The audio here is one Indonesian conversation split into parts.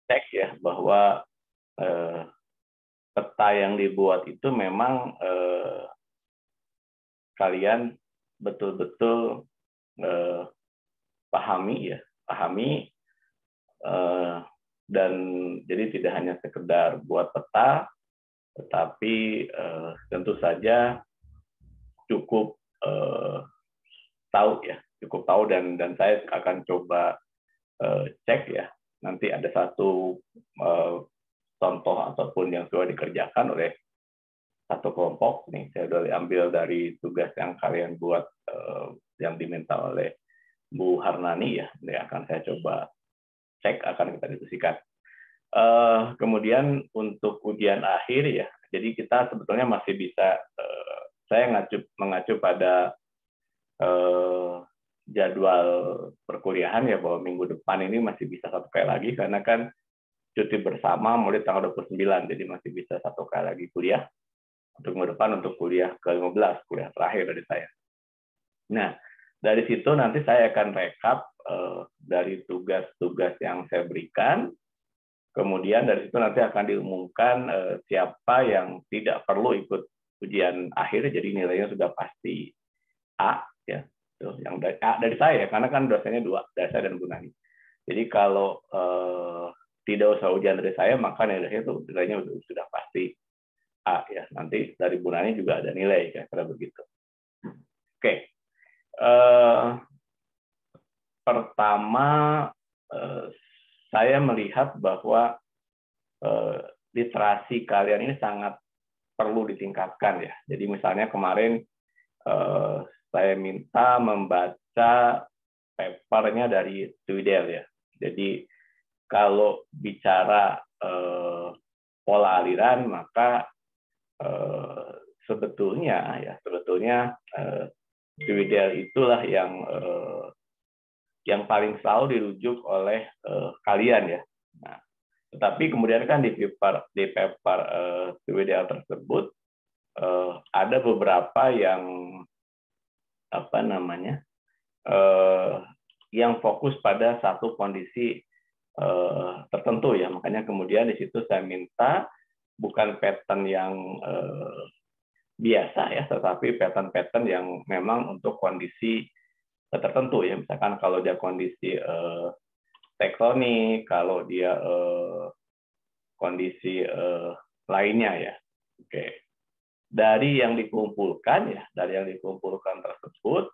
cek ya bahwa peta yang dibuat itu memang kalian betul-betul pahami dan jadi tidak hanya sekedar buat peta, tetapi tentu saja cukup cukup tahu dan saya akan coba cek ya. Nanti ada satu contoh ataupun yang sudah dikerjakan oleh satu kelompok nih, saya sudah ambil dari tugas yang kalian buat yang diminta oleh Bu Harnani ya. Ini akan saya coba cek, akan kita diskusikan. Kemudian untuk ujian akhir ya, jadi kita sebetulnya masih bisa, saya mengacu pada jadwal perkuliahan ya, bahwa minggu depan ini masih bisa satu kali lagi karena kan cuti bersama mulai tanggal 29, jadi masih bisa satu kali lagi kuliah untuk minggu depan untuk kuliah ke-15, kuliah terakhir dari saya. Nah, dari situ nanti saya akan rekap dari tugas-tugas yang saya berikan. Kemudian dari situ nanti akan diumumkan siapa yang tidak perlu ikut ujian akhir, jadi nilainya sudah pasti A ya. Tuh, yang dari saya, karena kan dosennya dua, dari saya dan Bu Nani. Jadi kalau tidak usah ujian dari saya, maka nilainya sudah pasti A ya. Nanti dari Bu Nani juga ada nilai ya, kira begitu. Oke. Pertama, saya melihat bahwa literasi kalian ini sangat perlu ditingkatkan ya. Jadi misalnya kemarin saya minta membaca papernya dari Tweedale ya. Jadi kalau bicara pola aliran, maka sebetulnya Tweedale itulah yang paling selalu dirujuk oleh kalian ya. Nah, tetapi kemudian kan di paper Tweedale tersebut ada beberapa yang yang fokus pada satu kondisi tertentu ya. Makanya kemudian di situ saya minta bukan pattern yang biasa ya, tetapi pattern-pattern yang memang untuk kondisi tertentu ya. Misalkan kalau dia kondisi tektonik, kalau dia kondisi lainnya ya. Oke. Dari yang dikumpulkan tersebut,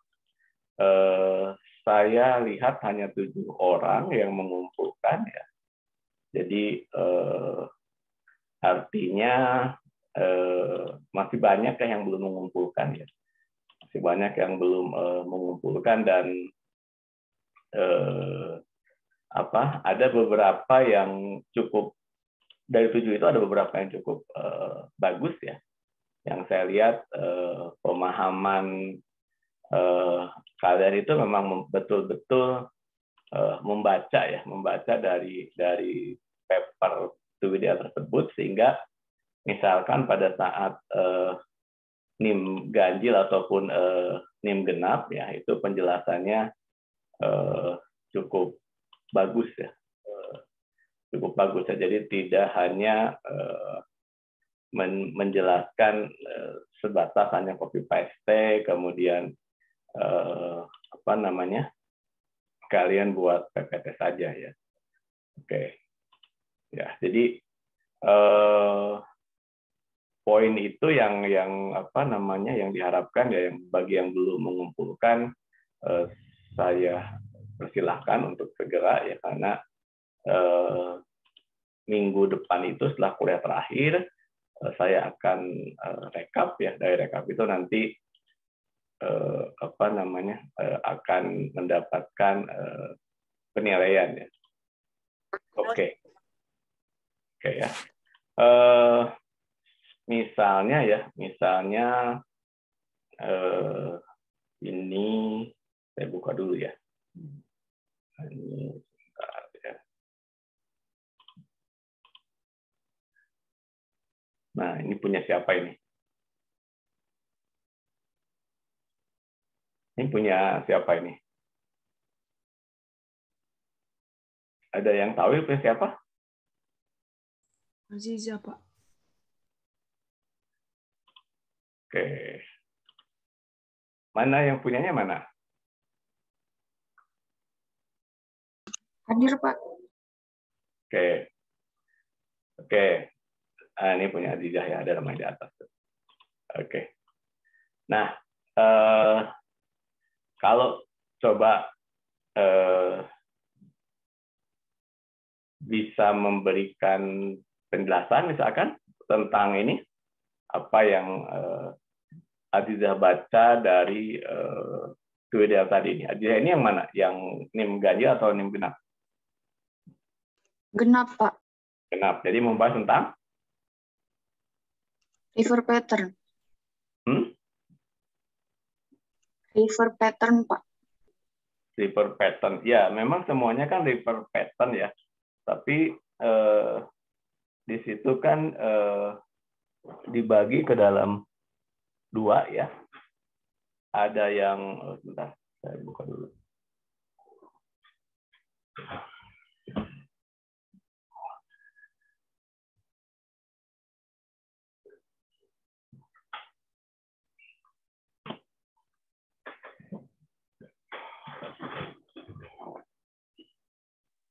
saya lihat hanya 7 orang yang mengumpulkan ya. Jadi artinya masih banyak yang belum mengumpulkan ya. Masih banyak yang belum mengumpulkan dan ada beberapa yang cukup, dari 7 itu ada beberapa yang cukup bagus ya. Yang saya lihat pemahaman kalian itu memang betul-betul membaca dari paper Tweedale tersebut, sehingga misalkan pada saat NIM ganjil ataupun NIM genap ya, itu penjelasannya cukup bagus ya, jadi tidak hanya menjelaskan sebatas hanya copy paste, kemudian kalian buat PPT saja ya. Oke. Ya, jadi poin itu yang diharapkan ya, yang bagi yang belum mengumpulkan, saya persilahkan untuk segera ya, karena minggu depan itu setelah kuliah terakhir saya akan rekap ya. Dari rekap itu nanti akan mendapatkan penilaian ya. Oke ya. Misalnya ini saya buka dulu ya. Ini sebentar ya. Nah, ini punya siapa ini? Ini punya siapa ini? Ada yang tahu punya siapa? Aziza, Pak. Oke. Mana yang punyanya mana? Hadir, Pak. Oke. Oke. Ini punya Azizah ya, ada namanya di atas. Oke. Nah, kalau coba bisa memberikan penjelasan misalkan tentang ini, apa yang Azizah baca dari Twitter tadi ini. Azizah ini yang mana? Yang NIM ganjil atau NIM genap? Genap, Pak. Genap. Jadi membahas tentang River pattern. River pattern, Pak. River pattern. Ya, memang semuanya kan river pattern ya. Tapi di situ kan dibagi ke dalam dua ya. Ada yang sebentar, saya buka dulu.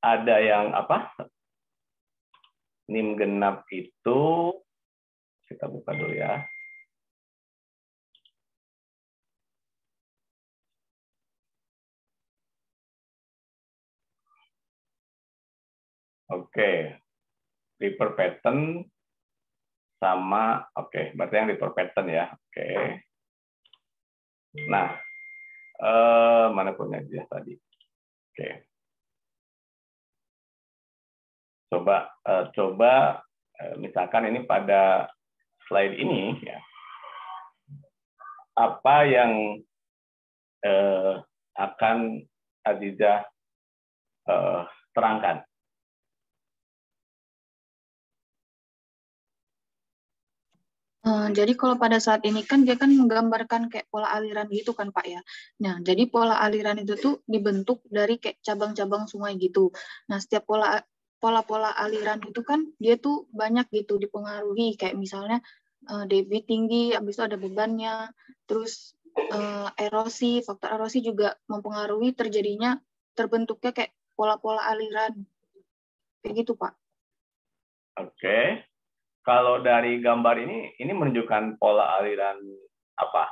Ada yang apa? NIM genap itu kita buka dulu ya. Oke. River pattern sama berarti yang river pattern ya. Oke. Nah, mana punya dia tadi? Oke. Coba misalkan ini pada slide ini ya. Apa yang akan Azizah terangkan? Jadi kalau pada saat ini kan dia kan menggambarkan kayak pola aliran gitu kan, Pak ya. Nah, jadi pola aliran itu tuh dibentuk dari kayak cabang-cabang sungai gitu. Nah, setiap pola-pola aliran itu kan dia tuh banyak gitu dipengaruhi, kayak misalnya debit tinggi, habis itu ada bebannya, terus erosi, faktor erosi juga mempengaruhi terbentuknya kayak pola-pola aliran. Kayak gitu, Pak. Oke. Kalau dari gambar ini menunjukkan pola aliran apa?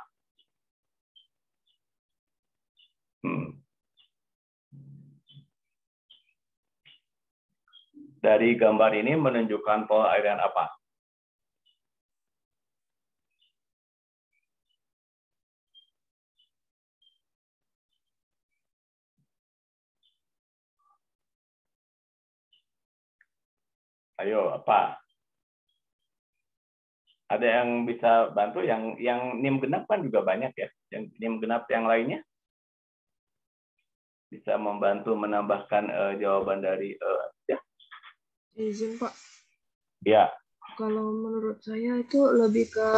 Dari gambar ini menunjukkan pola aliran apa? Ayo, apa? Ada yang bisa bantu? Yang NIM genap kan juga banyak ya. Yang NIM genap yang lainnya bisa membantu menambahkan jawaban dari ya. Izin, Pak. Ya. Kalau menurut saya itu lebih ke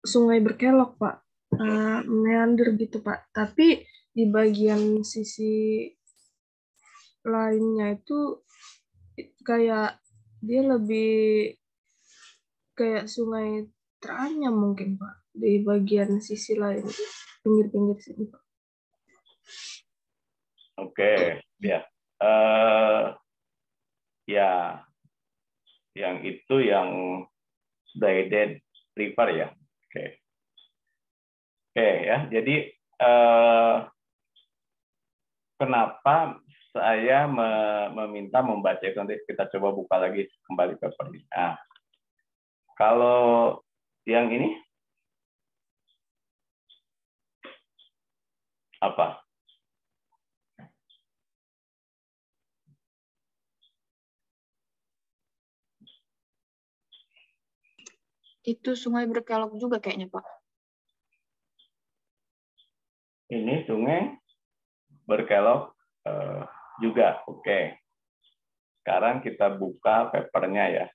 sungai berkelok, Pak. Meander gitu, Pak. Tapi di bagian sisi lainnya itu kayak dia lebih kayak sungai Teranyam mungkin, Pak. Di bagian sisi lain, pinggir-pinggir sini, Pak. Oke, ya. Ya, yang itu yang Daided River ya. Oke. Oke ya. Jadi kenapa saya meminta membaca itu, nanti kita coba buka lagi kembali ke ini. Nah, kalau yang ini apa? Itu sungai berkelok juga kayaknya, Pak. Ini sungai berkelok juga. Oke. Sekarang kita buka papernya ya.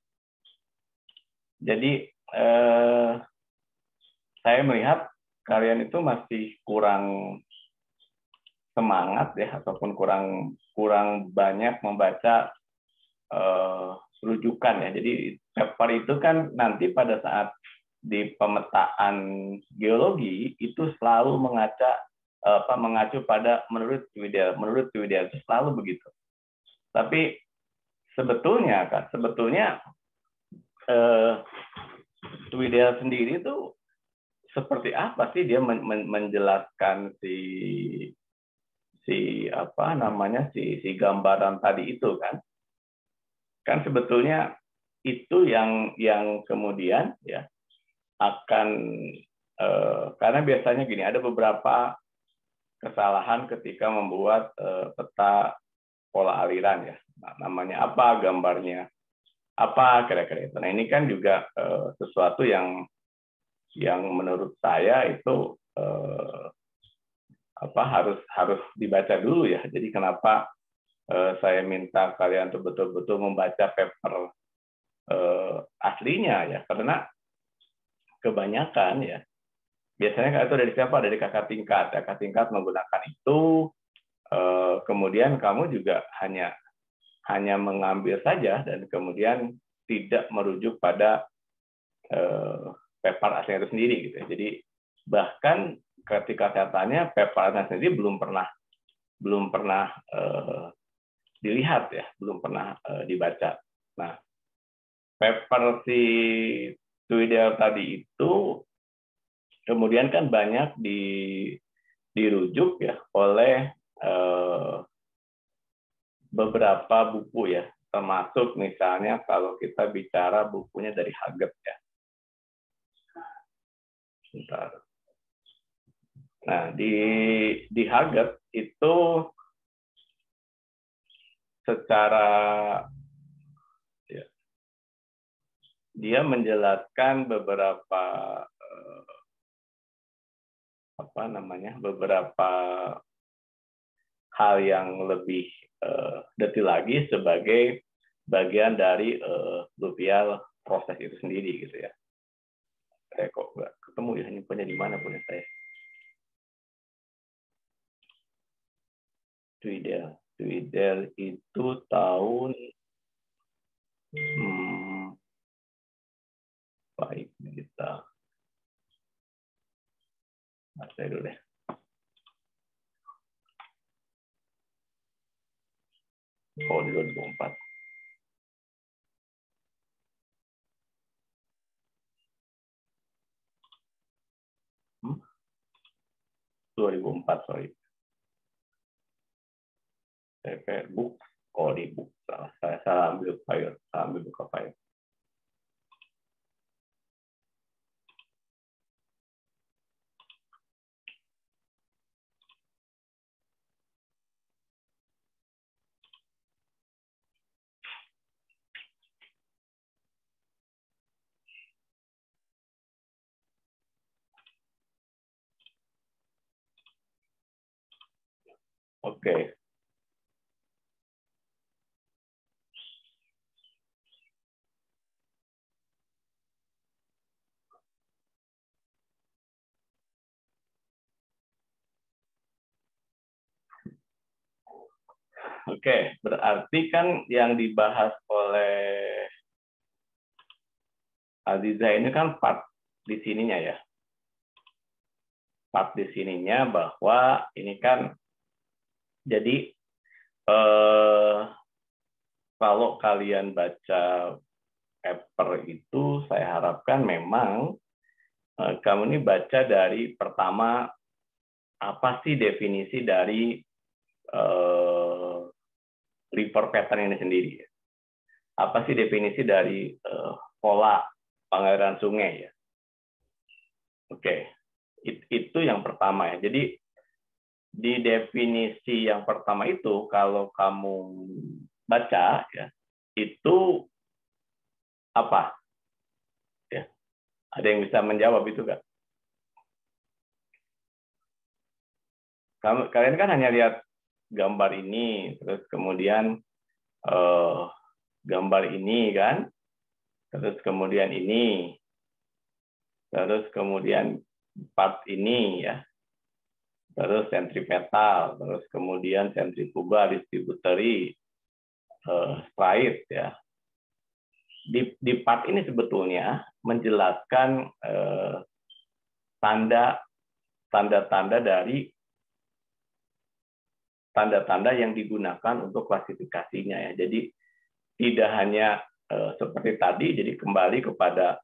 Jadi saya melihat kalian itu masih kurang semangat ya, ataupun kurang banyak membaca rujukan ya. Jadi paper itu kan nanti pada saat di pemetaan geologi itu selalu mengacu pada menurut Tweedale itu selalu begitu. Tapi sebetulnya Tweedale sendiri itu seperti apa sih dia menjelaskan si gambaran tadi itu kan sebetulnya itu yang kemudian ya akan karena biasanya gini, ada beberapa kesalahan ketika membuat peta pola aliran ya. Nah, namanya apa, gambarnya apa, kira-kira itu. Nah, ini kan juga sesuatu yang menurut saya itu harus dibaca dulu ya. Jadi kenapa saya minta kalian untuk betul-betul membaca paper aslinya ya, karena kebanyakan ya biasanya itu dari siapa? Dari kakak tingkat. Kakak tingkat menggunakan itu, kemudian kamu juga hanya mengambil saja dan kemudian tidak merujuk pada paper aslinya itu sendiri gitu. Jadi bahkan ketika saya tanya, paper aslinya sendiri belum pernah dilihat ya, belum pernah dibaca. Nah, paper si Tweedale tadi itu kemudian kan banyak dirujuk ya oleh beberapa buku ya, termasuk misalnya kalau kita bicara bukunya dari Haggett ya. Bentar. Nah, di Haggett itu secara ya, dia menjelaskan beberapa beberapa hal yang lebih detail lagi sebagai bagian dari fluvial proses itu sendiri gitu ya. Saya kok nggak ketemu ya, ini punya di mana punya saya. Tweedale itu tahun baik kita baca dulu deh. Oh, di 2004. Hmm? 2004, sorry. Saya book. Oh, di book. Saya salah ambil file. Salah ambil buka file. Oke. Oke, berarti kan yang dibahas oleh Aziza ini kan part di sininya ya. Part di sininya bahwa ini kan jadi kalau kalian baca paper itu, saya harapkan memang kamu ini baca dari pertama apa sih definisi dari river pattern ini sendiri. Apa sih definisi dari pola pengaliran sungai ya? Oke, itu yang pertama ya. Jadi di definisi yang pertama itu kalau kamu baca ya, itu apa? Ya. Ada yang bisa menjawab itu nggak? Kalian kan hanya lihat gambar ini, terus kemudian gambar ini kan, terus kemudian ini, terus kemudian part ini ya, terus sentripetal, terus kemudian sentrifugal, distributory, stride ya, di part ini sebetulnya menjelaskan tanda-tanda dari tanda-tanda yang digunakan untuk klasifikasinya ya. Jadi tidak hanya seperti tadi, jadi kembali kepada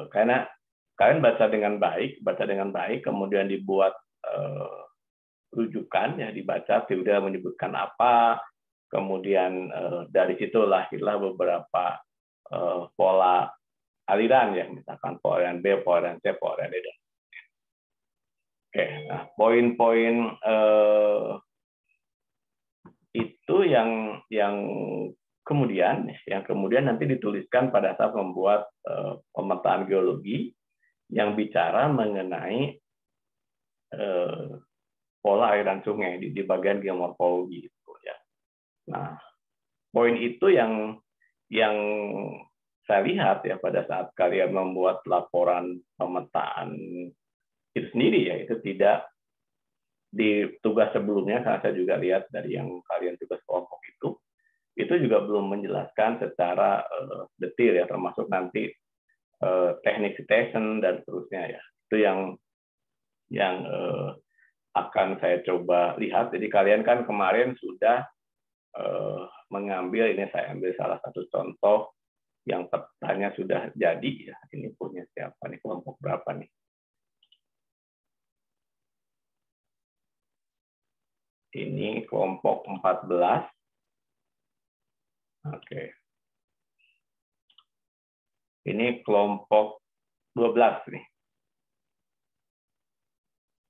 karena kalian baca dengan baik, kemudian dibuat rujukan ya, dibaca teori menyebutkan apa, kemudian dari situ lahirlah beberapa pola aliran ya, misalkan pola aliran B, pola aliran C, pola aliran D. Oke, nah poin-poin itu yang kemudian nanti dituliskan pada saat membuat pemetaan geologi yang bicara mengenai pola aliran sungai di bagian geomorfologi itu ya. Nah, poin itu yang saya lihat ya pada saat kalian membuat laporan pemetaan itu sendiri ya, itu tidak di tugas sebelumnya, karena saya juga lihat dari yang kalian tugas kelompok itu juga belum menjelaskan secara detail ya, termasuk nanti teknik citation dan seterusnya ya. Itu yang akan saya coba lihat. Jadi kalian kan kemarin sudah mengambil, ini saya ambil salah satu contoh yang petanya sudah jadi ya. Ini punya siapa nih, kelompok berapa nih? Ini kelompok 14. Oke. Ini kelompok 12 nih.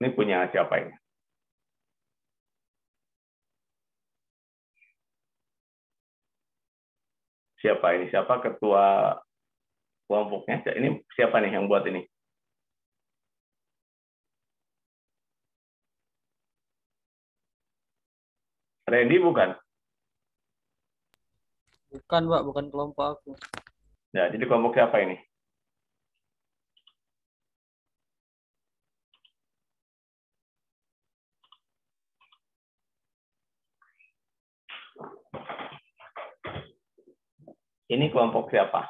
Ini punya siapa ini? Siapa ini? Siapa ketua kelompoknya? Ini siapa nih yang buat ini? Randy bukan? Bukan, Pak, bukan kelompok aku. Ya, jadi kelompok siapa ini? Ini kelompok siapa?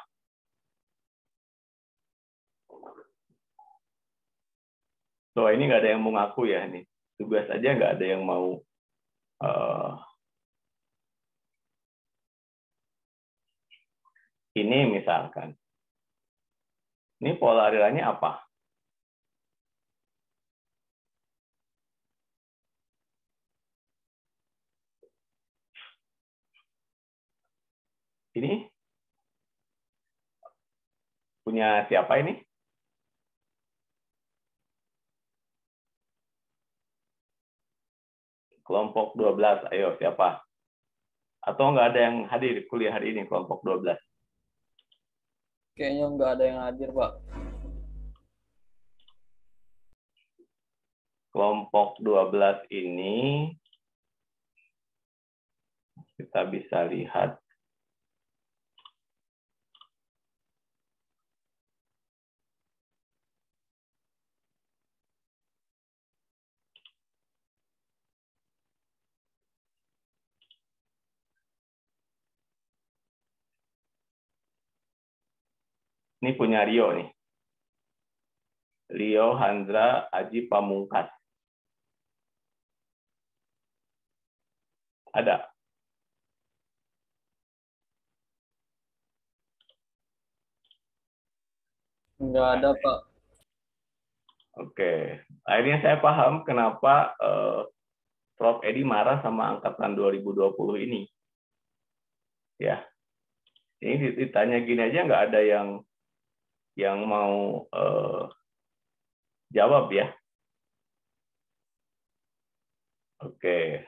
So, ini nggak ada yang mau ngaku ya, nih. Tugas aja nggak ada yang mau ini misalkan. Ini pola alirannya apa? Ini punya siapa ini? Kelompok 12, ayo siapa? Atau nggak ada yang hadir kuliah hari ini, kelompok 12? Kayaknya nggak ada yang hadir, Pak. Kelompok 12 ini kita bisa lihat ini punya Rio nih. Rio Handra Aji Pamungkas. Ada? Nggak ada, Pak. Oke. Akhirnya saya paham kenapa Prof. Edi marah sama angkatan 2020 ini. Ya. Ini ditanya gini aja nggak ada yang mau jawab ya. Oke.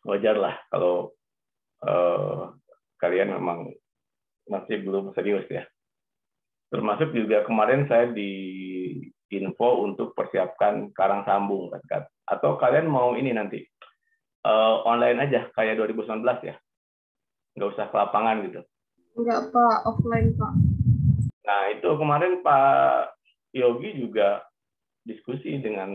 Wajar lah kalau kalian memang masih belum serius ya. Termasuk juga kemarin saya di info untuk persiapkan karang sambung kan. Atau kalian mau ini nanti online aja kayak 2019 ya, nggak usah ke lapangan gitu. Enggak, Pak, offline, Pak. Nah itu kemarin Pak Yogi juga diskusi dengan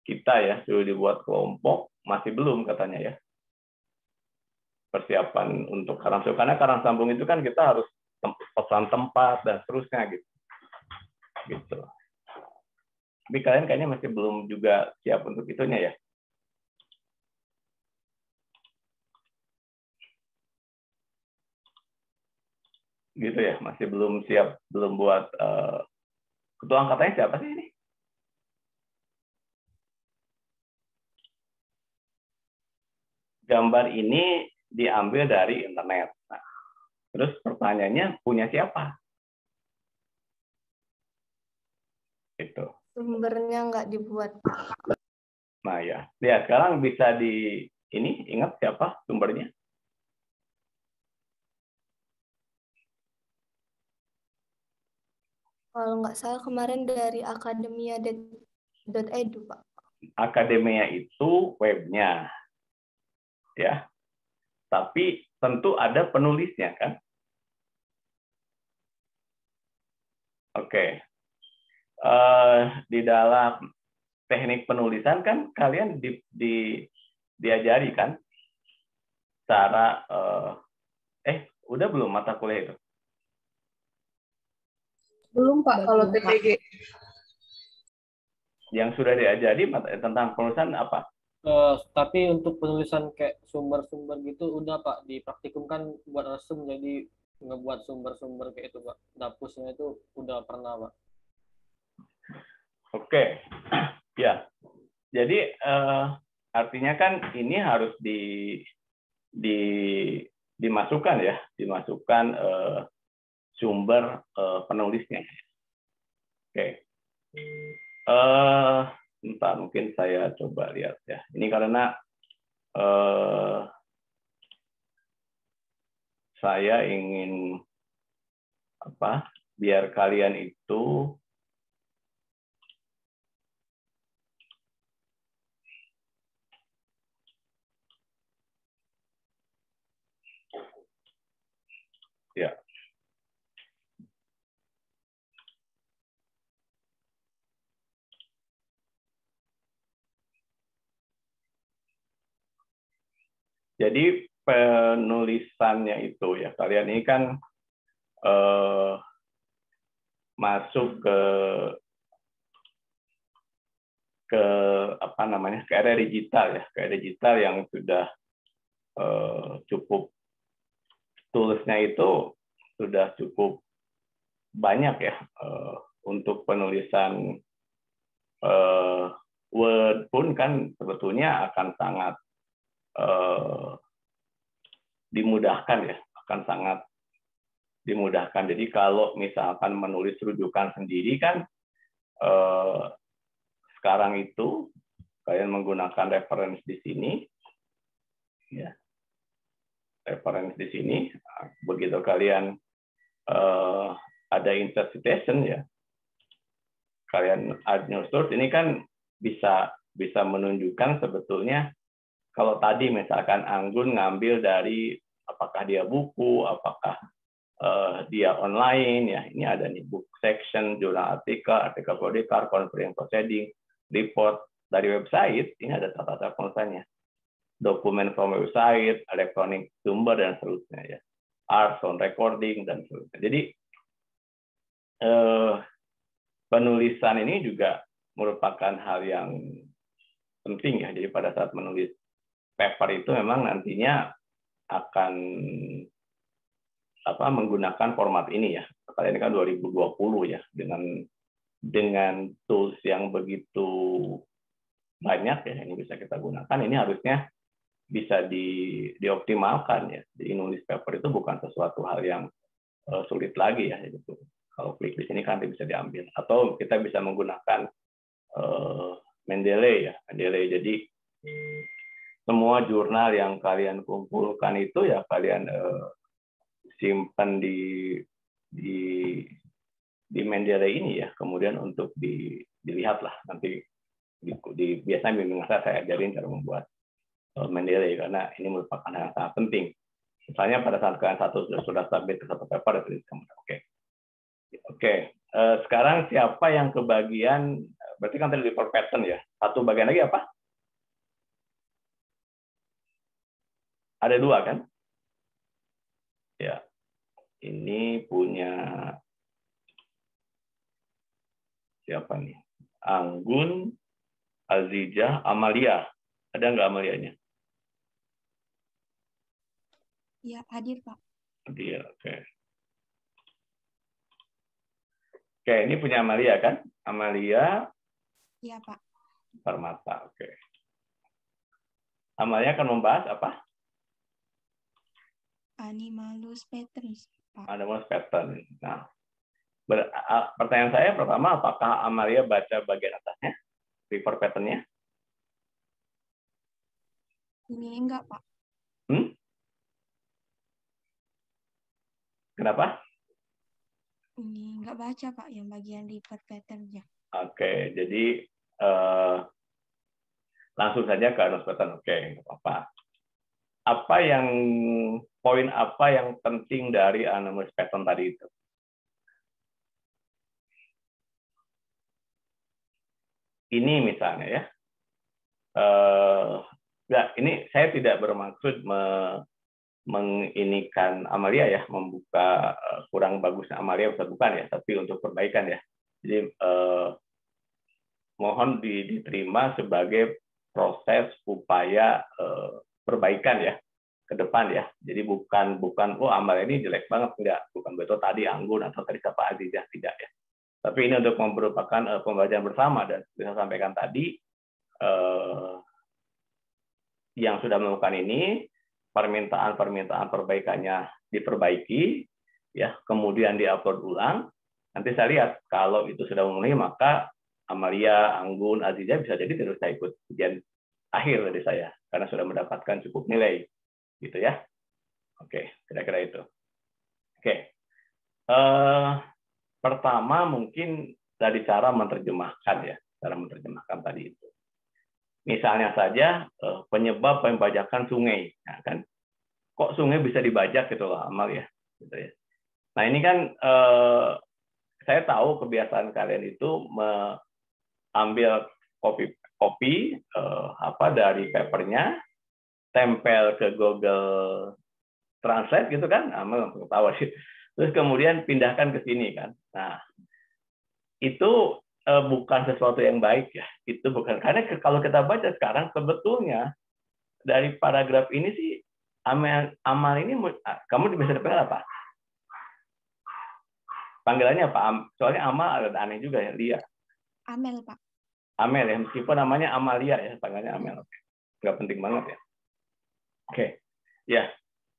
kita ya, sudah dibuat kelompok, masih belum katanya ya. persiapan untuk karang sambung. Karena karang sambung itu kan kita harus pesan tempat dan seterusnya gitu. Tapi kalian kayaknya masih belum juga siap untuk itunya ya. Gitu ya, masih belum siap, belum buat ketua angkatannya siapa sih ini? Gambar ini diambil dari internet. Nah, terus pertanyaannya punya siapa? Itu. Sumbernya nggak dibuat. Nah ya, sekarang bisa ini ingat siapa sumbernya? Kalau nggak salah kemarin dari akademia.edu, Pak. Akademia itu webnya, ya. Tapi tentu ada penulisnya kan? Oke. Di dalam teknik penulisan kan kalian diajari kan cara udah belum mata kuliah itu? Belum Pak, kalau TPG. Yang sudah diajari tentang penulisan apa? Tapi untuk penulisan kayak sumber-sumber gitu udah Pak, di praktikum kan buat resum, jadi ngebuat sumber-sumber kayak itu Pak. Dapusnya itu udah pernah Pak. Oke, ya. Jadi artinya kan ini harus dimasukkan ya, dimasukkan sumber penulisnya. Oke. Bentar, mungkin saya coba lihat ya. Ini karena saya ingin biar kalian itu ya. Jadi penulisannya itu ya, kalian ini kan masuk ke apa namanya, ke era digital ya, ke era digital yang sudah cukup, toolsnya itu sudah cukup banyak ya, untuk penulisan Word pun kan sebetulnya akan sangat dimudahkan ya, akan sangat dimudahkan. Jadi kalau misalkan menulis rujukan sendiri kan sekarang itu kalian menggunakan reference di sini, ya, reference di sini. Begitu kalian ada insert citation ya, kalian add new source, ini kan bisa menunjukkan sebetulnya kalau tadi misalkan Anggun ngambil dari apakah dia buku, apakah dia online ya, ini ada nih book section, jurnal artikel prodikar, conference proceeding, report dari website, ini ada tata penulisannya, dokumen from website, elektronik sumber dan seterusnya ya, art, sound recording dan seterusnya. Jadi penulisan ini juga merupakan hal yang penting ya. Jadi pada saat menulis paper itu memang nantinya akan menggunakan format ini ya. Kali ini kan 2020 ya, dengan tools yang begitu banyak ya, ini bisa kita gunakan. Ini harusnya bisa dioptimalkan ya. Jadi nulis paper itu bukan sesuatu hal yang sulit lagi ya. Gitu. Kalau klik di sini kan bisa diambil. Atau kita bisa menggunakan Mendeley ya. Mendeley. Jadi semua jurnal yang kalian kumpulkan itu ya kalian simpan di Mendeley ini ya. Kemudian untuk dilihat lah nanti biasanya bimbingan saya ajarin cara membuat Mendeley karena ini merupakan hal yang sangat penting. Misalnya pada saat kalian sudah submit ke satu paper, Oke. Sekarang siapa yang kebagian? Berarti kan tadi report pattern ya. Satu bagian lagi apa? Ada dua kan? Ini punya siapa nih? Anggun, Azijah, Amalia. Ada nggak Amalianya? Ya, hadir, Pak. Dia, oke. Oke, ini punya Amalia kan? Amalia Iya, Pak. Permata, oke. Amalia akan membahas apa? Animalus patterns, Pak. Animalus pattern. Nah, pertanyaan saya pertama, apakah Amalia baca bagian atasnya? Refer pattern-nya? Ini enggak, Pak. Kenapa? Ini enggak baca, Pak, yang bagian report pattern-nya. Oke, jadi langsung saja ke Animalus pattern. Oke, nggak apa-apa. Poin apa yang penting dari Animalus pattern tadi itu? Ini misalnya ya. Ini saya tidak bermaksud menginikan Amalia ya, membuka kurang bagusnya Amalia, bukan ya, tapi untuk perbaikan ya. Jadi mohon diterima sebagai proses upaya perbaikan ya ke depan ya. Jadi bukan Amalia ini jelek banget, enggak, bukan betul tadi Anggun atau tadi siapa Azizah, tidak ya. Tapi ini untuk merupakan pembelajaran bersama, dan bisa sampaikan tadi yang sudah melakukan ini permintaan perbaikannya diperbaiki ya, kemudian diupload ulang. Nanti saya lihat kalau itu sudah memenuhi, maka Amalia, Anggun, Azizah bisa jadi terus saya ikut ujian akhir dari saya karena sudah mendapatkan cukup nilai gitu ya. Oke, kira-kira itu. Oke. Pertama mungkin dari cara menerjemahkan ya, cara menerjemahkan tadi itu. Misalnya saja penyebab pembajakan sungai, nah, kan? Kok sungai bisa dibajak gitu loh, Amal ya. Gitu ya. Nah ini kan saya tahu kebiasaan kalian itu ambil copy dari papernya, tempel ke Google Translate gitu kan, Amal tahu sih. Terus kemudian pindahkan ke sini kan. Nah itu bukan sesuatu yang baik ya. Itu bukan, karena kalau kita baca sekarang sebetulnya dari paragraf ini sih Amal ini kamu bisa dipanggil apa? Panggilannya apa? Soalnya Amal ada aneh juga ya, Lia. Amel, Pak. Amel ya, meskipun namanya Amalia ya, panggilannya Amel. Nggak penting banget ya. Oke. Ya.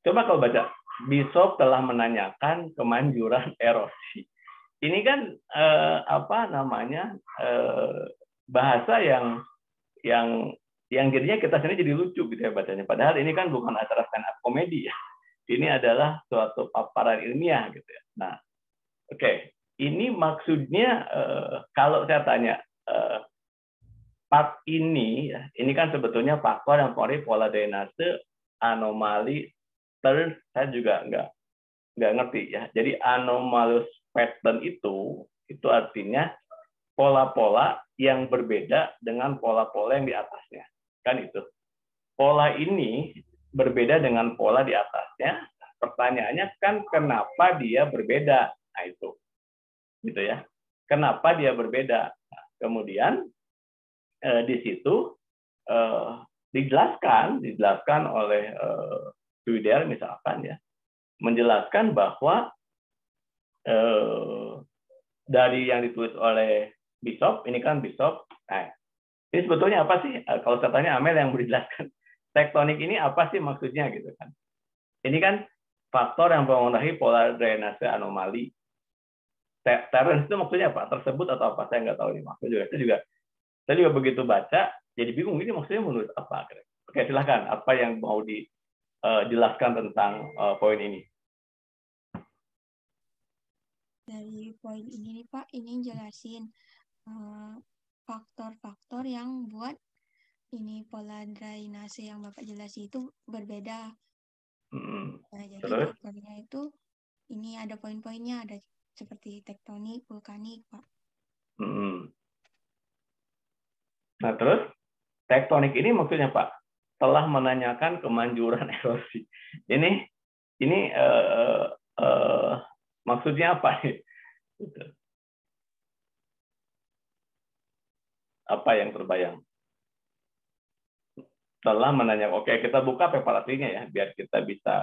Coba kalau baca, Bishop telah menanyakan kemanjuran erosi. Ini kan bahasa yang jadinya kita sendiri jadi lucu gitu ya bacanya. Padahal ini kan bukan acara stand up komedi ya. Ini adalah suatu paparan ilmiah gitu ya. Nah, oke. Ini maksudnya kalau saya tanya part ini ya, ini kan sebetulnya faktor yang mempengaruhi pola drainase, anomali, terus saya juga nggak ngerti ya. Jadi anomalous pattern itu artinya pola-pola yang berbeda dengan pola-pola yang di atasnya. Kan itu. Pola ini berbeda dengan pola di atasnya. Pertanyaannya kan kenapa dia berbeda? Nah itu. Gitu ya. Kenapa dia berbeda? Nah, kemudian di situ dijelaskan oleh Twitter misalkan ya, menjelaskan bahwa dari yang ditulis oleh Bishop, ini kan Bishop, nah, ini sebetulnya apa sih? Kalau saya tanya Amel yang menjelaskan, tektonik ini apa sih maksudnya gitu kan? Ini kan faktor yang mempengaruhi pola drainase anomali. Terence itu maksudnya apa? Tersebut atau apa? Saya nggak tahu ini maksudnya. Saya juga begitu baca, jadi bingung ini maksudnya menurut apa? Oke, silahkan. Apa yang mau dijelaskan tentang poin ini? Dari poin ini nih Pak, ini jelasin faktor-faktor yang buat ini pola drainase yang Bapak jelasin itu berbeda. Nah, jadi faktornya itu ini ada poin-poinnya, ada seperti tektonik, vulkanik, Pak. Nah, terus tektonik ini maksudnya Pak, telah menanyakan kemanjuran erosi. Ini Maksudnya apa nih? Apa yang terbayang? Setelah menanyakan, oke, kita buka preparasinya ya, biar kita bisa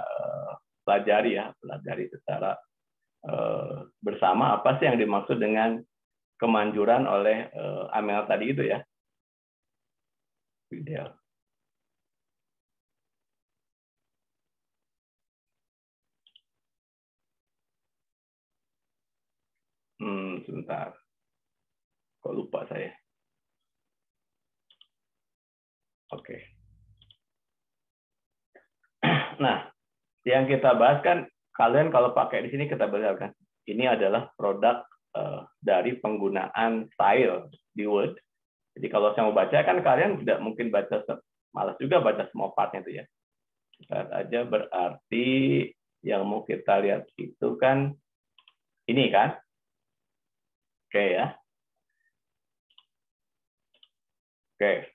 pelajari secara bersama apa sih yang dimaksud dengan kemanjuran oleh Amel tadi itu ya. Video. Sebentar. Kok lupa saya. Oke. Nah, yang kita bahas kan, kalian kalau pakai di sini kita bahas kan, ini adalah produk dari penggunaan style di Word. Jadi kalau saya mau baca kan kalian tidak mungkin baca, malas juga baca semua partnya itu ya. Lihat aja, berarti yang mau kita lihat itu kan ini kan. Oke ya. Oke.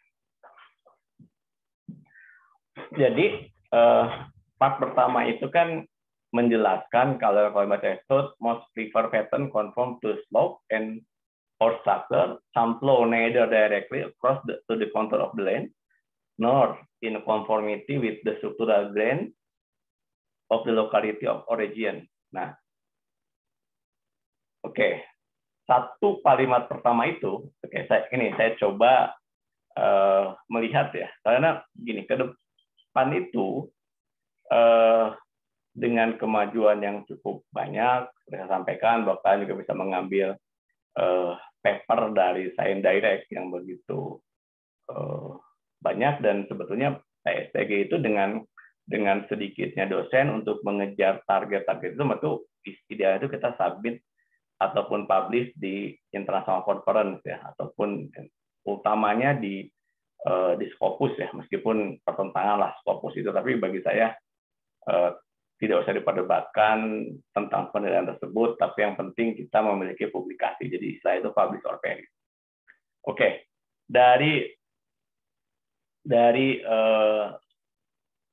Jadi part pertama itu kan menjelaskan kalau baca itu most prefer pattern conform to slope and or structure, some flow neither directly across to the contour of the lane, nor in conformity with the structural grain of the locality of origin. Nah, oke. Satu kalimat pertama itu, saya coba melihat ya, karena gini, ke depan itu dengan kemajuan yang cukup banyak, saya sampaikan bahwa kalian juga bisa mengambil paper dari Science Direct yang begitu banyak, dan sebetulnya PSTG itu dengan sedikitnya dosen untuk mengejar target-target itu idealnya itu kita submit ataupun publish di international conference ya, ataupun utamanya di Scopus ya, meskipun pertentangan lah Scopus itu, tapi bagi saya tidak usah diperdebatkan tentang penilaian tersebut, tapi yang penting kita memiliki publikasi. Jadi istilah itu publish or perish. Oke, dari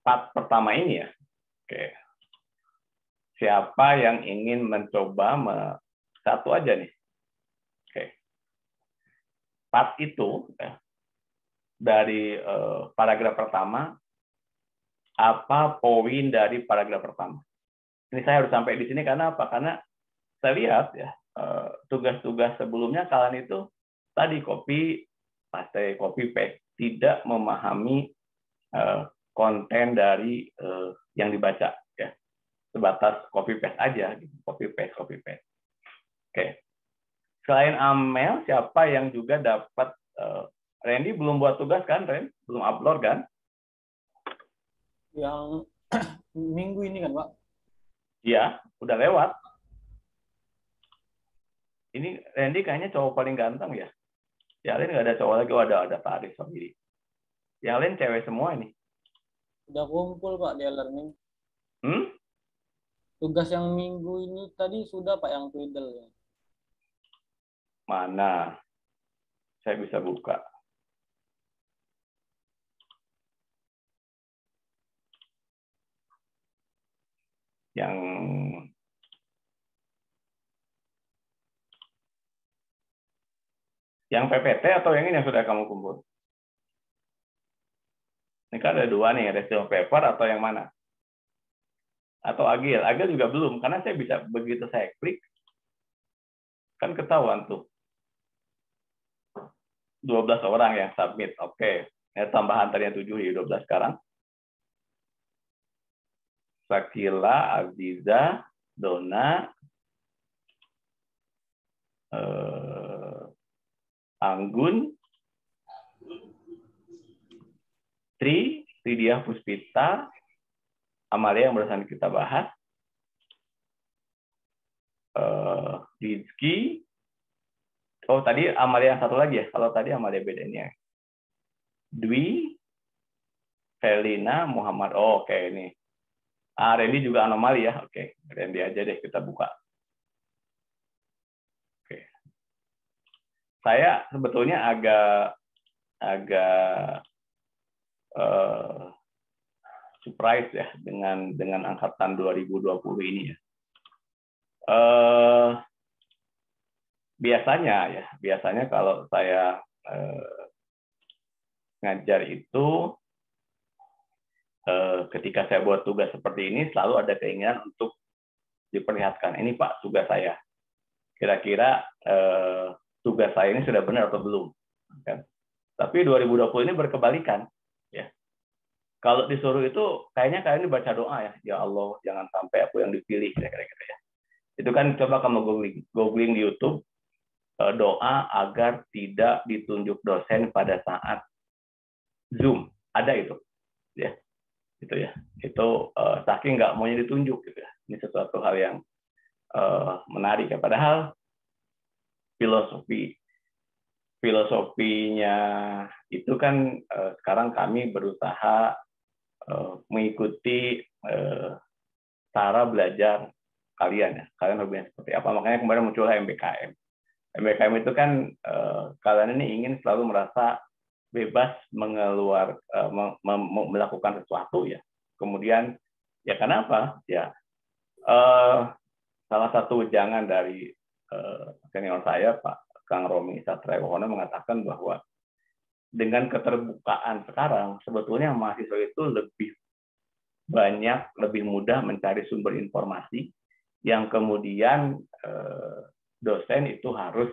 part pertama ini ya. Oke. Siapa yang ingin mencoba satu aja nih. Oke. Part itu ya, dari paragraf pertama, apa poin dari paragraf pertama? Ini saya harus sampai di sini karena apa? Karena saya lihat ya tugas-tugas sebelumnya kalian itu tadi copy paste, tidak memahami konten dari yang dibaca ya, sebatas copy paste aja, gitu. copy paste. Oke. Selain Amel, siapa yang juga dapat? Randy belum buat tugas kan, Ren? Belum upload kan? Yang minggu ini kan, Pak? Iya, udah lewat. Ini Randy kayaknya cowok paling ganteng ya. Yang lain nggak ada cowok lagi, ada Faris sendiri. Yang lain cewek semua ini. Udah kumpul, Pak, di e-learning. Tugas yang minggu ini tadi sudah, Pak, yang Twiddle ya. Mana? Saya bisa buka. Yang PPT atau yang ini yang sudah kamu kumpul? Ini kan ada dua nih, ada silver paper atau yang mana? Atau Agil? Agil juga belum, karena saya bisa begitu saya klik, kan ketahuan tuh. 12 orang yang submit. Oke. Ya, tambahan tadinya 7 jadi 12 sekarang. Sakila, Aziza, Dona, Anggun, Tridia Puspita, Amalia yang barusan kita bahas, Rizky, tadi Amalia yang satu lagi ya, kalau tadi Amalia bedanya. Dwi, Felina, Muhammad, oke ini. Randy juga anomali ya, oke. Randy aja deh kita buka. Oke. Saya sebetulnya agak surprise ya dengan angkatan 2020 ini ya. Biasanya kalau saya ngajar itu, ketika saya buat tugas seperti ini selalu ada keinginan untuk diperlihatkan, ini Pak tugas saya. Kira-kira tugas saya ini sudah benar atau belum? Kan? Tapi 2020 ini berkebalikan, ya. Kalau disuruh itu kayaknya kalian baca doa ya Allah jangan sampai aku yang dipilih, kira-kira gitu ya. Itu kan coba kamu googling di YouTube, doa agar tidak ditunjuk dosen pada saat Zoom, ada itu, ya. Itu ya, itu saking nggak maunya ditunjuk gitu ya. Ini sesuatu hal yang menarik ya. Padahal filosofinya itu kan sekarang kami berusaha mengikuti cara belajar kalian ya. Kalian hobinya seperti apa? Makanya kemarin muncullah MBKM. MBKM itu kan kalian ini ingin selalu merasa bebas melakukan sesuatu ya. Kemudian ya kenapa? Ya salah satu ujangan dari senior saya Pak Kang Romi Satriawono mengatakan bahwa dengan keterbukaan sekarang sebetulnya mahasiswa itu lebih mudah mencari sumber informasi yang kemudian dosen itu harus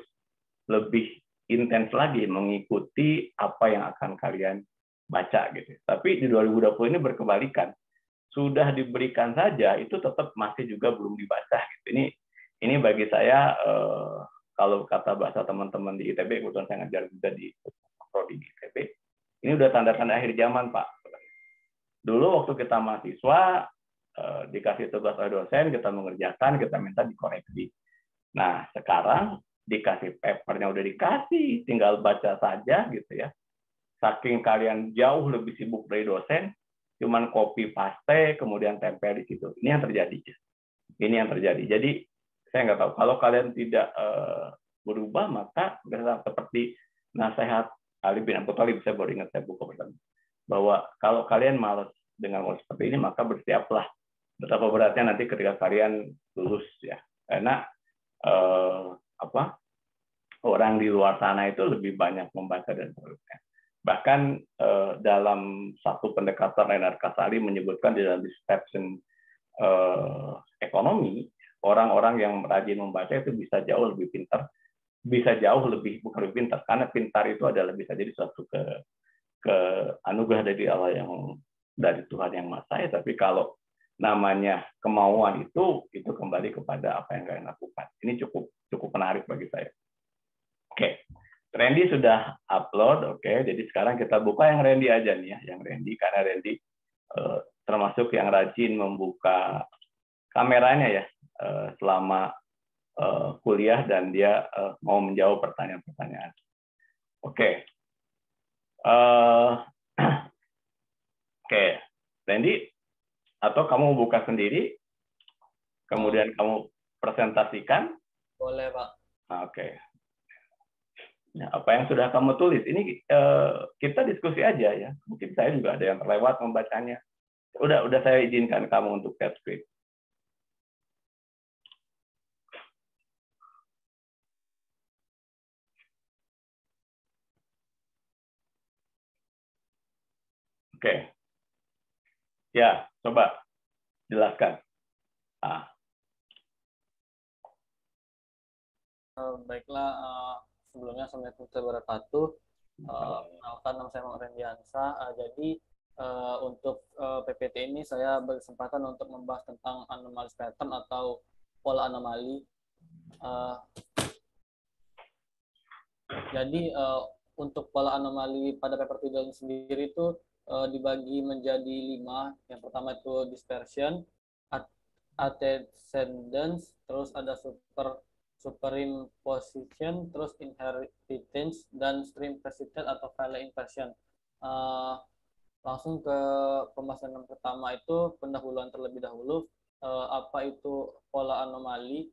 lebih intens lagi mengikuti apa yang akan kalian baca gitu. Tapi di 2020 ini berkebalikan. Sudah diberikan saja itu tetap masih juga belum dibaca gitu. Ini bagi saya kalau kata bahasa teman-teman di ITB, kebetulan saya ngajar juga di prodi di ITB. Ini udah tanda-tanda akhir zaman, Pak. Dulu waktu kita mahasiswa dikasih tugas oleh dosen, kita mengerjakan, kita minta dikoreksi. Nah, sekarang dikasih papernya udah dikasih, tinggal baca saja gitu ya. Saking kalian jauh lebih sibuk dari dosen, cuman copy paste kemudian tempel di situ. Ini yang terjadi. Jadi saya nggak tahu kalau kalian tidak berubah maka seperti nasihat Ali bin Abi Thalib, saya baru ingat saya buku pertama, bahwa kalau kalian malas dengan hal seperti ini maka bersiaplah betapa beratnya nanti ketika kalian lulus ya. Karena orang di luar sana itu lebih banyak membaca dan sebagainya. Bahkan dalam satu pendekatan Reinhard Kasali menyebutkan di dalam dispersion ekonomi, orang-orang yang rajin membaca itu bisa jauh lebih pintar, bukan lebih pintar, karena pintar itu adalah bisa jadi suatu ke anugerah dari Allah dari Tuhan yang Maha Esa. Tapi kalau namanya kemauan itu kembali kepada apa yang kalian lakukan. Ini cukup menarik bagi saya. Oke. Randy sudah upload, oke. Jadi sekarang kita buka yang Randy aja nih ya, yang Randy, karena Randy termasuk yang rajin membuka kameranya ya selama kuliah dan dia mau menjawab pertanyaan-pertanyaan. Oke. Oke, Randy, atau kamu buka sendiri, kemudian kamu presentasikan? Boleh, Pak. Oke. Nah, apa yang sudah kamu tulis ini kita diskusi aja ya. Mungkin saya juga ada yang terlewat membacanya. Udah saya izinkan kamu untuk share screen. Oke. Ya, coba jelaskan. Baiklah, sebelumnya Assalamualaikum warahmatullahi wabarakatuh. Perkenalkan, nama saya Muhammad Rendiansa. Jadi untuk PPT ini saya berkesempatan untuk membahas tentang anomaly pattern atau pola anomali. Jadi untuk pola anomali pada paper tujuan sendiri itu dibagi menjadi 5. Yang pertama itu dispersion, antecedence, terus ada superimposition, terus inheritance, dan stream precedent atau file inversion. Langsung ke pembahasan yang pertama itu pendahuluan terlebih dahulu. Apa itu pola anomali?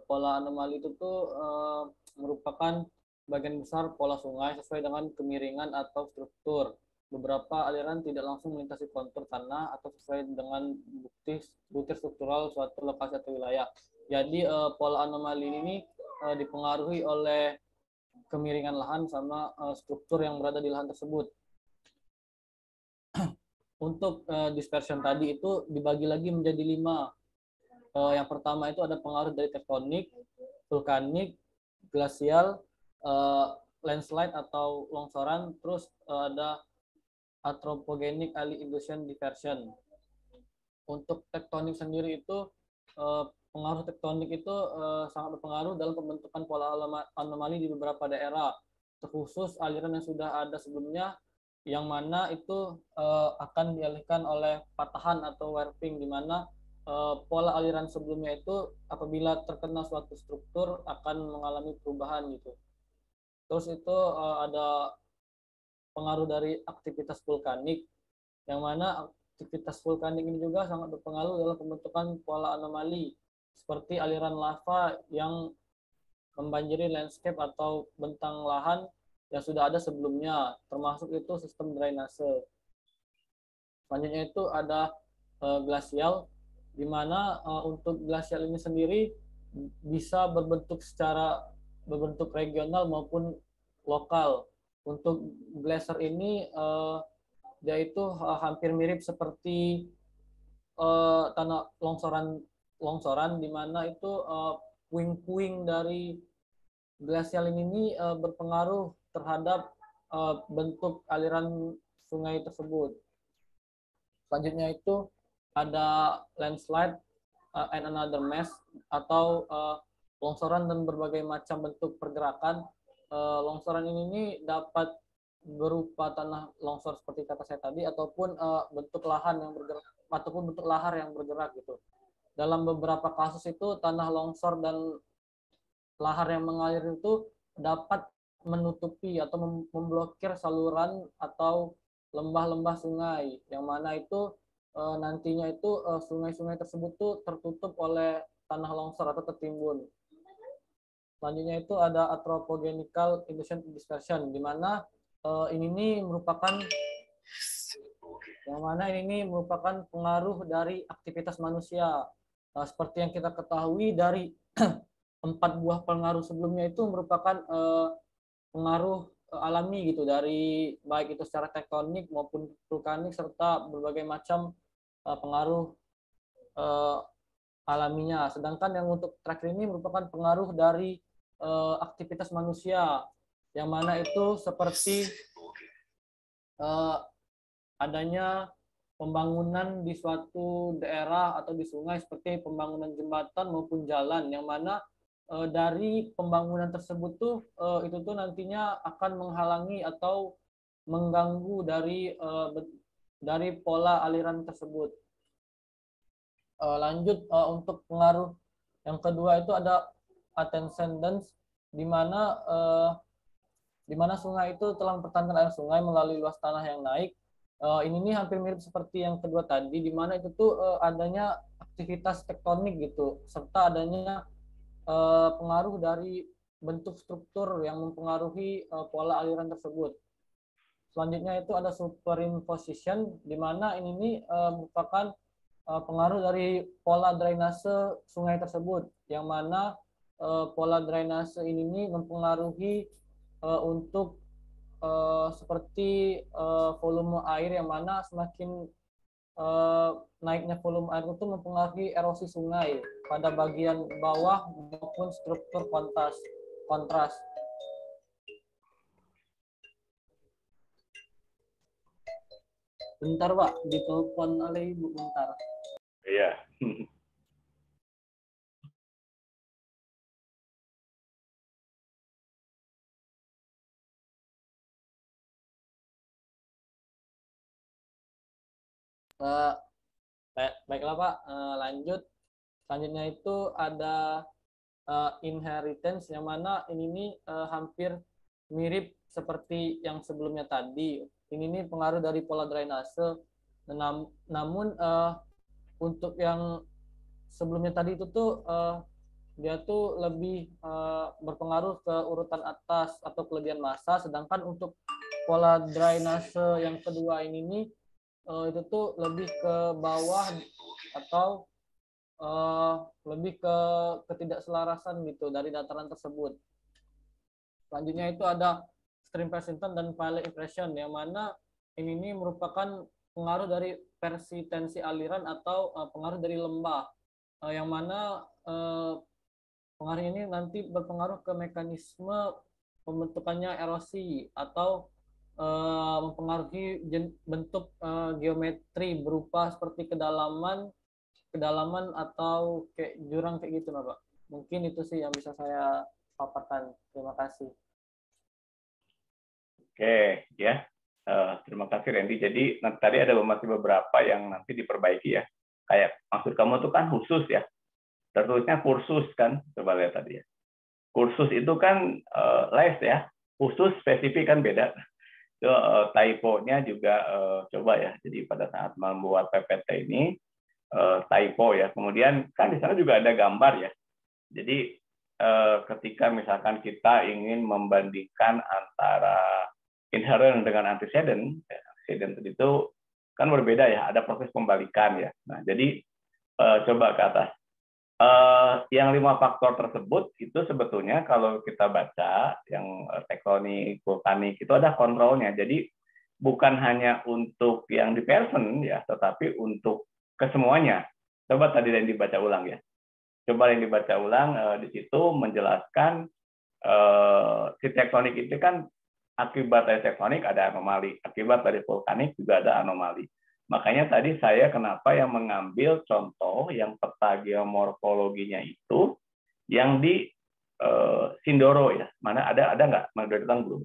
Pola anomali itu tuh merupakan bagian besar pola sungai sesuai dengan kemiringan atau struktur beberapa aliran tidak langsung melintasi kontur tanah atau sesuai dengan butir struktural suatu lokasi atau wilayah. Jadi pola anomali ini dipengaruhi oleh kemiringan lahan sama struktur yang berada di lahan tersebut. Untuk dispersion tadi itu dibagi lagi menjadi 5. Yang pertama itu ada pengaruh dari tektonik, vulkanik, glasial, landslide atau longsoran, terus ada anthropogenic alluviation diversion. Untuk tektonik sendiri itu pengaruh tektonik itu sangat berpengaruh dalam pembentukan pola anomali di beberapa daerah, terkhusus aliran yang sudah ada sebelumnya, yang mana itu akan dialihkan oleh patahan atau warping, di mana pola aliran sebelumnya itu apabila terkena suatu struktur akan mengalami perubahan gitu. Terus itu ada pengaruh dari aktivitas vulkanik, yang mana aktivitas vulkanik ini juga sangat berpengaruh dalam pembentukan pola anomali, seperti aliran lava yang membanjiri landscape atau bentang lahan yang sudah ada sebelumnya, termasuk itu sistem drainase. Selanjutnya itu ada glasial, di mana untuk glasial ini sendiri bisa berbentuk regional maupun lokal. Untuk glacier ini dia itu hampir mirip seperti tanah longsoran, di mana itu puing-puing dari glasial ini berpengaruh terhadap bentuk aliran sungai tersebut. Selanjutnya itu ada landslide and another mass, atau longsoran dan berbagai macam bentuk pergerakan. Longsoran ini dapat berupa tanah longsor seperti kata saya tadi, ataupun bentuk lahan yang bergerak, ataupun bentuk lahar yang bergerak gitu. Dalam beberapa kasus itu tanah longsor dan lahar yang mengalir itu dapat menutupi atau memblokir saluran atau lembah-lembah sungai, yang mana itu nantinya itu sungai-sungai tersebut tuh tertutup oleh tanah longsor atau tertimbun. Selanjutnya itu ada anthropogenical illusion dispersion, di mana ini merupakan pengaruh dari aktivitas manusia. Seperti yang kita ketahui dari 4 buah pengaruh sebelumnya itu merupakan pengaruh alami gitu, dari baik itu secara tektonik maupun vulkanik, serta berbagai macam pengaruh alaminya. Sedangkan yang untuk terakhir ini merupakan pengaruh dari aktivitas manusia, yang mana itu seperti adanya pembangunan di suatu daerah atau di sungai, seperti pembangunan jembatan maupun jalan, yang mana dari pembangunan tersebut tuh itu tuh nantinya akan menghalangi atau mengganggu dari pola aliran tersebut. Lanjut untuk pengaruh yang kedua itu ada ascendance, di mana sungai itu telah mempertahankan air sungai melalui luas tanah yang naik. Ini hampir mirip seperti yang kedua tadi, di mana itu tuh adanya aktivitas tektonik gitu, serta adanya pengaruh dari bentuk struktur yang mempengaruhi pola aliran tersebut. Selanjutnya itu ada superimposition, di mana ini merupakan pengaruh dari pola drainase sungai tersebut, yang mana pola drainase ini mempengaruhi untuk seperti volume air, yang mana semakin naiknya volume air itu mempengaruhi erosi sungai pada bagian bawah maupun struktur kontras. Bentar Pak, ditelepon oleh Ibu bentar. Iya. Baiklah Pak, lanjut. Selanjutnya itu ada inheritance, yang mana ini hampir mirip seperti yang sebelumnya tadi. Ini pengaruh dari pola drainase. Namun untuk yang sebelumnya tadi itu tuh dia tuh lebih berpengaruh ke urutan atas atau kelebihan massa, sedangkan untuk pola drainase yang kedua ini nih, itu tuh lebih ke bawah atau lebih ke ketidakselarasan gitu dari dataran tersebut. Selanjutnya itu ada stream persistence dan pilot impression, yang mana ini merupakan pengaruh dari persistensi aliran atau pengaruh dari lembah, yang mana pengaruh ini nanti berpengaruh ke mekanisme pembentukannya erosi atau mempengaruhi bentuk geometri berupa seperti kedalaman atau kayak jurang kayak gitu, Pak. Mungkin itu sih yang bisa saya paparkan. Terima kasih. Oke, ya. Terima kasih Randy. Jadi tadi ada masih beberapa yang nanti diperbaiki ya. Kayak maksud kamu tuh kan khusus ya. Tertulisnya kursus kan, coba lihat tadi ya. Kursus itu kan les ya. Khusus spesifik kan beda. Itu typo-nya juga coba ya. Jadi pada saat membuat PPT ini typo ya. Kemudian kan di sana juga ada gambar ya. Jadi ketika misalkan kita ingin membandingkan antara inherent dengan antecedent, antecedent itu kan berbeda ya, ada proses pembalikan ya. Nah, jadi coba ke atas. Yang 5 faktor tersebut itu sebetulnya kalau kita baca yang tektonik, vulkanik itu ada kontrolnya. Jadi bukan hanya untuk yang di person ya, tetapi untuk kesemuanya. Coba tadi yang dibaca ulang ya. Coba yang dibaca ulang di situ menjelaskan si tektonik itu kan akibat dari tektonik ada anomali, akibat dari vulkanik juga ada anomali. Makanya tadi saya kenapa yang mengambil contoh yang peta geomorfologinya itu yang di Sindoro ya. Mana ada nggak? Mana datang belum?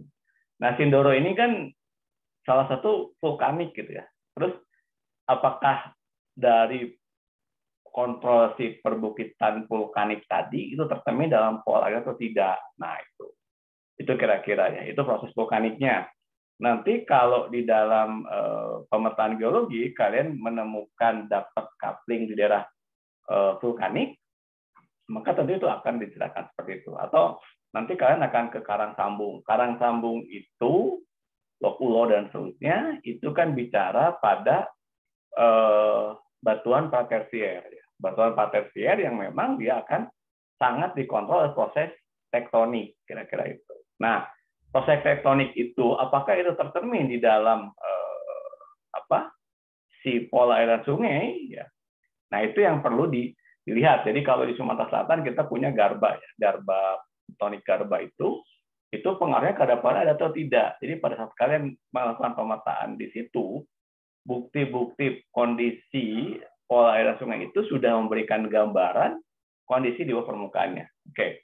Nah, Sindoro ini kan salah satu vulkanik gitu ya. Terus apakah dari kontrol si perbukitan vulkanik tadi itu tercermin dalam pola atau tidak? Nah, itu kira-kira ya. Itu proses vulkaniknya. Nanti kalau di dalam pemetaan geologi kalian menemukan dapat coupling di daerah vulkanik, maka tentu itu akan dijelaskan seperti itu. Atau nanti kalian akan ke karang sambung. Karang sambung itu Lokulo dan seterusnya itu kan bicara pada batuan pratersier, ya. Batuan pratersier yang memang dia akan sangat dikontrol oleh proses tektonik, kira-kira itu. Nah, proses tektonik itu apakah itu tercermin di dalam si pola aliran sungai ya. Nah, itu yang perlu dilihat. Jadi kalau di Sumatera Selatan kita punya garba ya. Garba tektonik garba itu pengaruhnya ke pola ada atau tidak. Jadi pada saat kalian melakukan pemetaan di situ, bukti-bukti kondisi pola aliran sungai itu sudah memberikan gambaran kondisi di bawah permukaannya. Oke.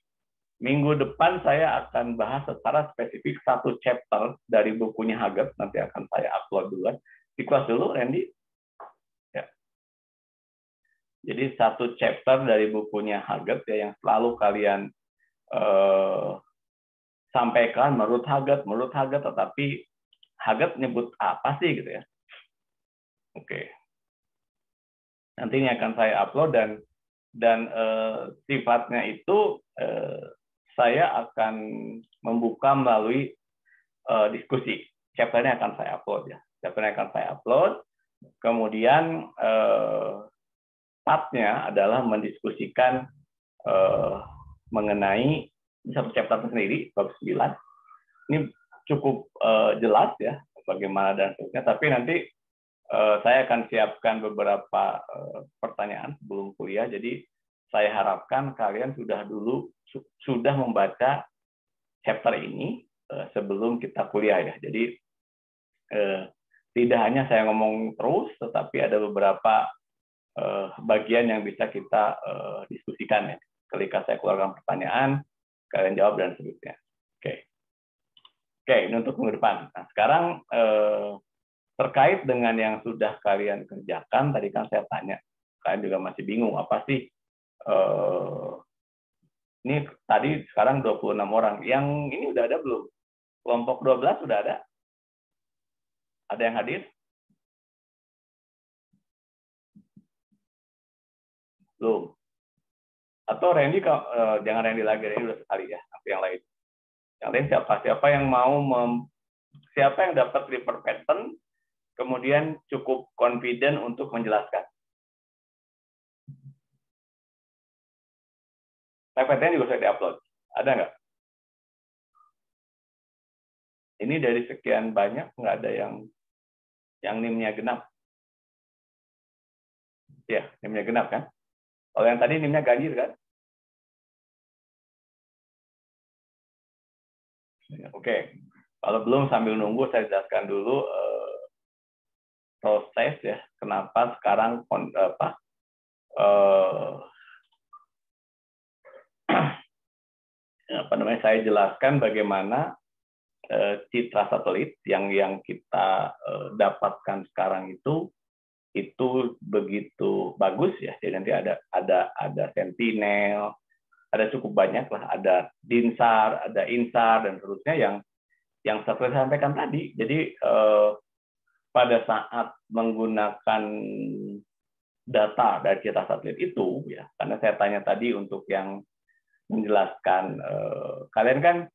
Minggu depan saya akan bahas secara spesifik satu chapter dari bukunya Haggett, nanti akan saya upload duluan. Di kelas dulu, Randy. Ya. Jadi satu chapter dari bukunya Haggett ya, yang selalu kalian sampaikan menurut Haggett, tetapi Haggett nyebut apa sih gitu ya. Oke. Nanti ini akan saya upload dan sifatnya itu saya akan membuka melalui diskusi. Chapternya akan saya upload ya. Chapternya akan saya upload. Kemudian partnya adalah mendiskusikan mengenai satu chapter sendiri, bab 9. Ini cukup jelas ya bagaimana dan seterusnya. Tapi nanti saya akan siapkan beberapa pertanyaan sebelum kuliah. Jadi saya harapkan kalian sudah membaca chapter ini sebelum kita kuliah ya. Jadi tidak hanya saya ngomong terus, tetapi ada beberapa bagian yang bisa kita diskusikan ya. Ketika saya keluarkan pertanyaan, kalian jawab dan seterusnya. Oke, ini untuk minggu depan. Nah, sekarang terkait dengan yang sudah kalian kerjakan, tadi kan saya tanya, kalian juga masih bingung apa sih? Ini tadi sekarang 26 orang. Yang ini udah ada belum? Kelompok 12 sudah ada? Ada yang hadir? Belum. Atau Randy, jangan Randy lagi, Randy udah sekali ya, tapi yang lain. Yang lain siapa yang mau Siapa yang dapat refer pattern, kemudian cukup confident untuk menjelaskan? PPT-nya juga sudah diupload. Ada nggak? Ini dari sekian banyak, nggak ada yang NIM-nya genap. Ya, NIM-nya genap kan? Kalau yang tadi NIM-nya ganjil kan? Oke. Kalau belum, sambil nunggu saya jelaskan dulu proses ya. Kenapa sekarang saya jelaskan bagaimana citra satelit yang kita dapatkan sekarang itu begitu bagus ya. Jadi nanti ada Sentinel, ada cukup banyak lah, ada DINSAR, ada INSAR dan seterusnya yang saya sampaikan tadi. Jadi pada saat menggunakan data dari citra satelit itu ya, karena saya tanya tadi untuk yang menjelaskan kalian kan,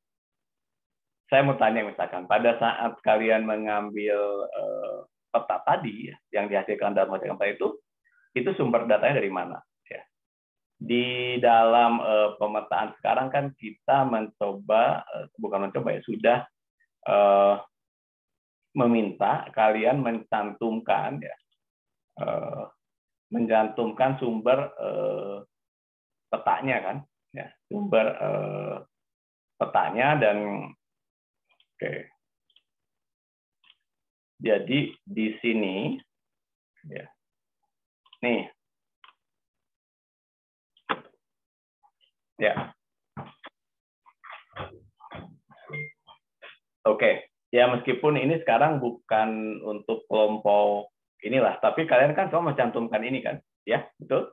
saya mau tanya misalkan pada saat kalian mengambil peta tadi ya, yang dihasilkan dalam hasil peta itu sumber datanya dari mana ya. Di dalam pemetaan sekarang kan kita sudah meminta kalian mencantumkan ya, sumber petanya kan ya, sumber petanya. Dan oke, jadi di sini ya, nih ya, oke ya, meskipun ini sekarang bukan untuk kelompok inilah, tapi kalian kan semua mencantumkan ini kan ya, betul?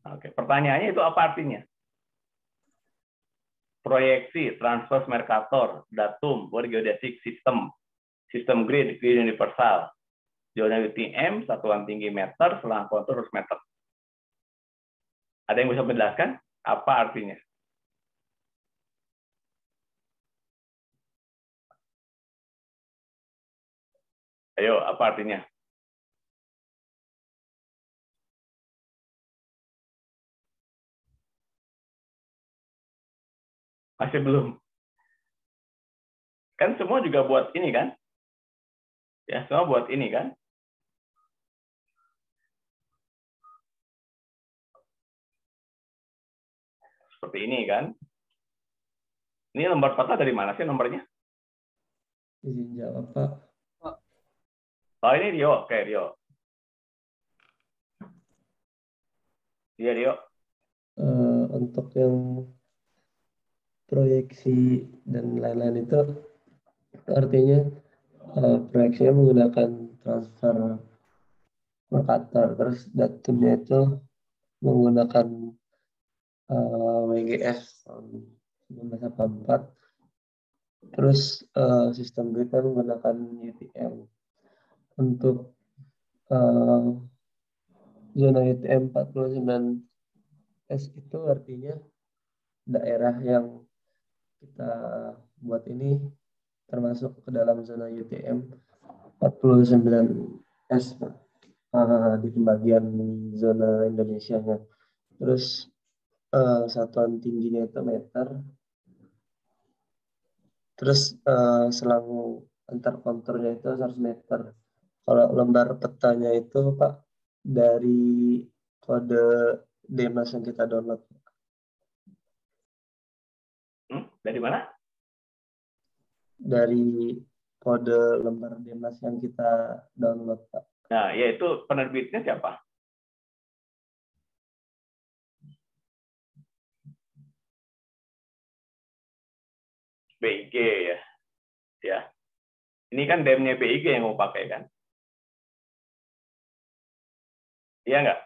Oke, pertanyaannya itu apa artinya? Proyeksi, transverse Mercator, datum, world geodesic system, sistem grid universal, zona UTM, satuan tinggi meter, selang kontur harus meter. Ada yang bisa menjelaskan apa artinya? Ayo, apa artinya? Masih belum? Kan semua juga buat ini kan? Ya, semua buat ini kan? Seperti ini kan? Ini lembar peta dari mana sih nomornya? Izin jawab, Pak. Oh, ini Rio. Oke, Rio. Iya, Rio. Untuk yang proyeksi dan lain-lain itu artinya proyeksinya menggunakan transfer Mercator, terus datumnya itu menggunakan WGS tahun 1984, terus sistem gridnya menggunakan UTM. Untuk zona UTM 49S itu artinya daerah yang kita buat ini termasuk ke dalam zona UTM 49S di pembagian zona Indonesianya. Terus satuan tingginya itu meter. Terus selang antar konturnya itu 100 meter. Kalau lembar petanya itu Pak dari kode DEMAS yang kita download. Dari mana? Dari kode lembar DEMAS yang kita download, Pak. Nah, yaitu penerbitnya siapa? BIG ya. Ya. Ini kan DEM-nya BIG yang mau pakai kan? Iya nggak?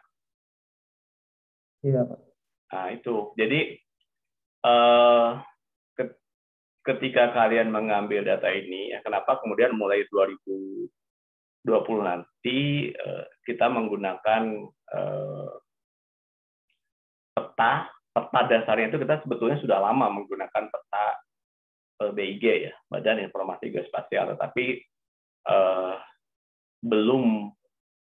Iya, Pak. Nah, itu. Jadi ketika kalian mengambil data ini, ya, kenapa kemudian mulai 2020 nanti kita menggunakan peta dasarnya itu, kita sebetulnya sudah lama menggunakan peta BIG ya, Badan Informasi Geospasial, tetapi belum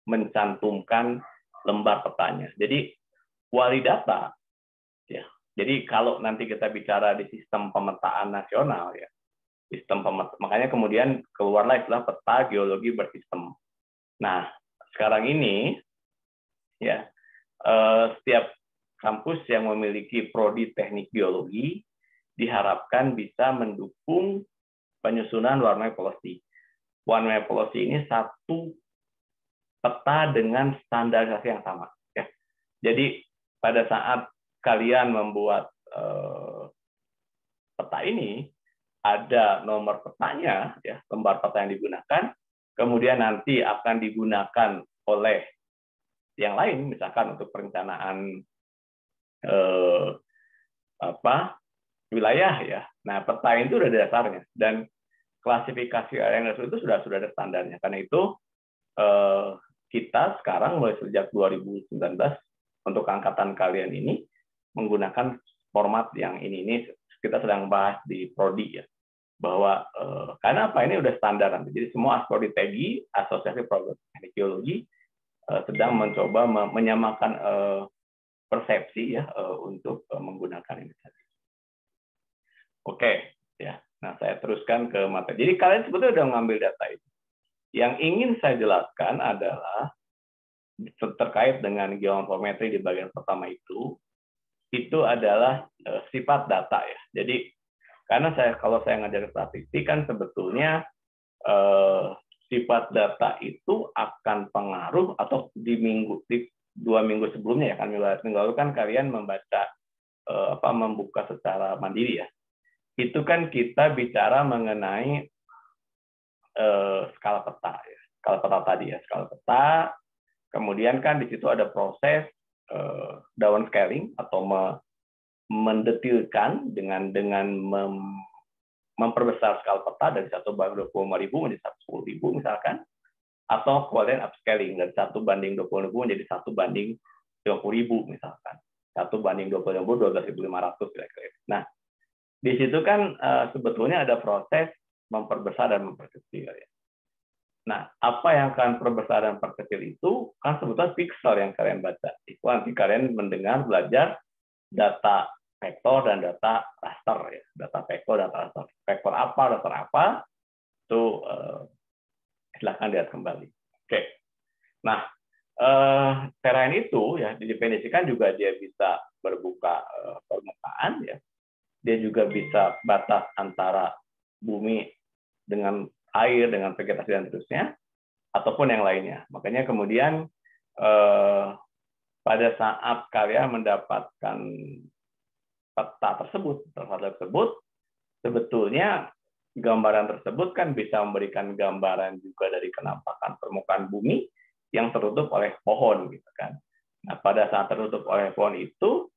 mencantumkan lembar petanya. Jadi wali data ya. Jadi kalau nanti kita bicara di sistem pemetaan nasional ya, makanya kemudian keluarlah istilah peta geologi bersistem. Nah, sekarang ini ya setiap kampus yang memiliki prodi teknik geologi diharapkan bisa mendukung penyusunan one-way policy. One-way policy ini satu peta dengan standarisasi yang sama. Ya. Jadi pada saat kalian membuat peta ini, ada nomor petanya, ya, lembar peta yang digunakan, kemudian nanti akan digunakan oleh yang lain, misalkan untuk perencanaan wilayah ya. Nah, peta itu sudah ada dasarnya dan klasifikasi area yang itu sudah ada standarnya. Karena itu kita sekarang mulai sejak 2019 untuk angkatan kalian ini menggunakan format yang ini kita sedang bahas di prodi ya, bahwa karena apa, ini udah standar nanti. Jadi semua Asprodi TEGI, Asosiasi Prodi Teknik Geologi, sedang mencoba menyamakan persepsi ya untuk menggunakan ini tadi. Oke ya. Nah, saya teruskan ke materi. Jadi kalian sebetulnya sudah mengambil data itu. Yang ingin saya jelaskan adalah terkait dengan geomorfometri di bagian pertama itu adalah sifat data ya. Jadi karena kalau saya ngajar statistik kan sebetulnya sifat data itu akan pengaruh atau di 2 minggu sebelumnya ya kan, minggu lalu kan kalian membaca membuka secara mandiri ya. Itu kan kita bicara mengenai skala peta ya. Skala peta tadi ya, skala peta. Kemudian kan di situ ada proses downscaling atau mendetilkan dengan memperbesar skala peta dari 1/25.000 menjadi 1/10.000 misalkan, atau kemudian upscaling dari 1/20.000 menjadi 1/50.000 misalkan, 1/20.000 12.500 kira-kira. Nah, di situ kan sebetulnya ada proses memperbesar dan memperkecil ya. Nah, apa yang kalian perbesar dan perkecil itu kan sebetulnya pixel yang kalian baca. Itu nanti kalian mendengar belajar data vektor dan data raster ya. Data vektor dan data raster. Vektor apa, raster apa, itu silahkan lihat kembali. Oke. Nah, terrain itu ya didefinisikan juga dia bisa berbuka permukaan ya. Dia juga bisa batas antara bumi dengan air, dengan vegetasi dan seterusnya, ataupun yang lainnya. Makanya kemudian pada saat kalian mendapatkan peta tersebut, sebetulnya gambaran tersebut kan bisa memberikan gambaran juga dari kenampakan permukaan bumi yang tertutup oleh pohon, gitu kan. Nah, pada saat tertutup oleh pohon itu,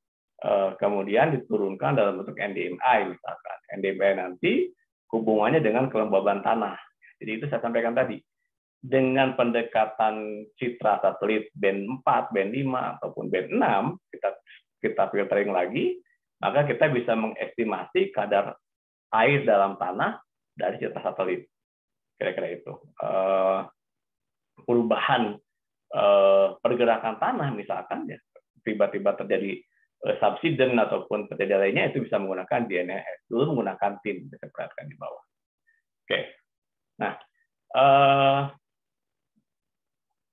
kemudian diturunkan dalam bentuk NDMI misalkan. NDMI nanti hubungannya dengan kelembaban tanah. Jadi itu saya sampaikan tadi. Dengan pendekatan citra satelit band 4, band 5, ataupun band 6, kita filtering lagi, maka kita bisa mengestimasi kadar air dalam tanah dari citra satelit. Kira-kira itu. Perubahan pergerakan tanah misalkan, ya, tiba-tiba terjadi subsiden ataupun terjadi lainnya, itu bisa menggunakan DNS. Dulu menggunakan TIN, bisa perhatikan di bawah. Oke. Nah,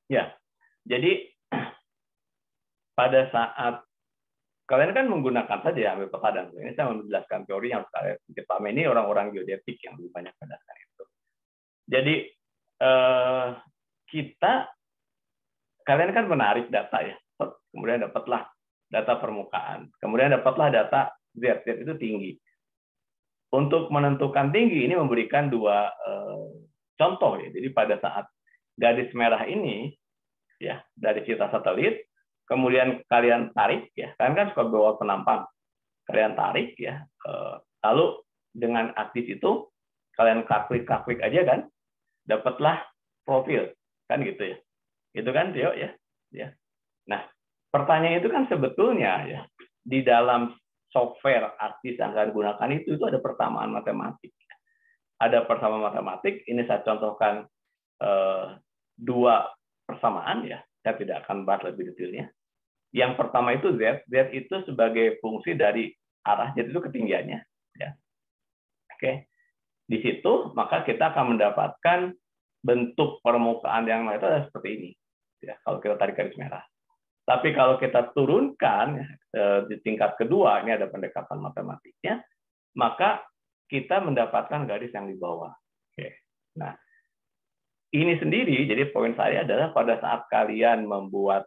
ya, jadi pada saat kalian kan menggunakan saja ambil peta dan ini saya menjelaskan teori yang kalian pahami, ini orang-orang geodetik yang lebih banyak berdasarkan itu. Jadi kalian kan menarik data ya, kemudian dapatlah data permukaan, kemudian dapatlah data Z itu tinggi. Untuk menentukan tinggi ini memberikan dua contoh ya. Jadi pada saat garis merah ini ya dari citra satelit, kemudian kalian tarik ya, kalian kan suka bawa penampang, kalian tarik ya, lalu dengan aktif itu kalian klik aja kan, dapatlah profil kan gitu ya, itu kan Tio ya. Nah, pertanyaan itu kan sebetulnya ya di dalam software artis yang kalian gunakan itu ada persamaan matematik. Ada persamaan matematik, ini saya contohkan dua persamaan ya, saya tidak akan bahas lebih detailnya. Yang pertama itu Z itu sebagai fungsi dari arah Z itu ketinggiannya. Ya. Oke, di situ maka kita akan mendapatkan bentuk permukaan yang itu adalah seperti ini. Ya, kalau kita tarik garis merah. Tapi kalau kita turunkan di tingkat kedua, ini ada pendekatan matematiknya, maka kita mendapatkan garis yang di bawah. Oke. Nah, ini sendiri, jadi poin saya adalah pada saat kalian membuat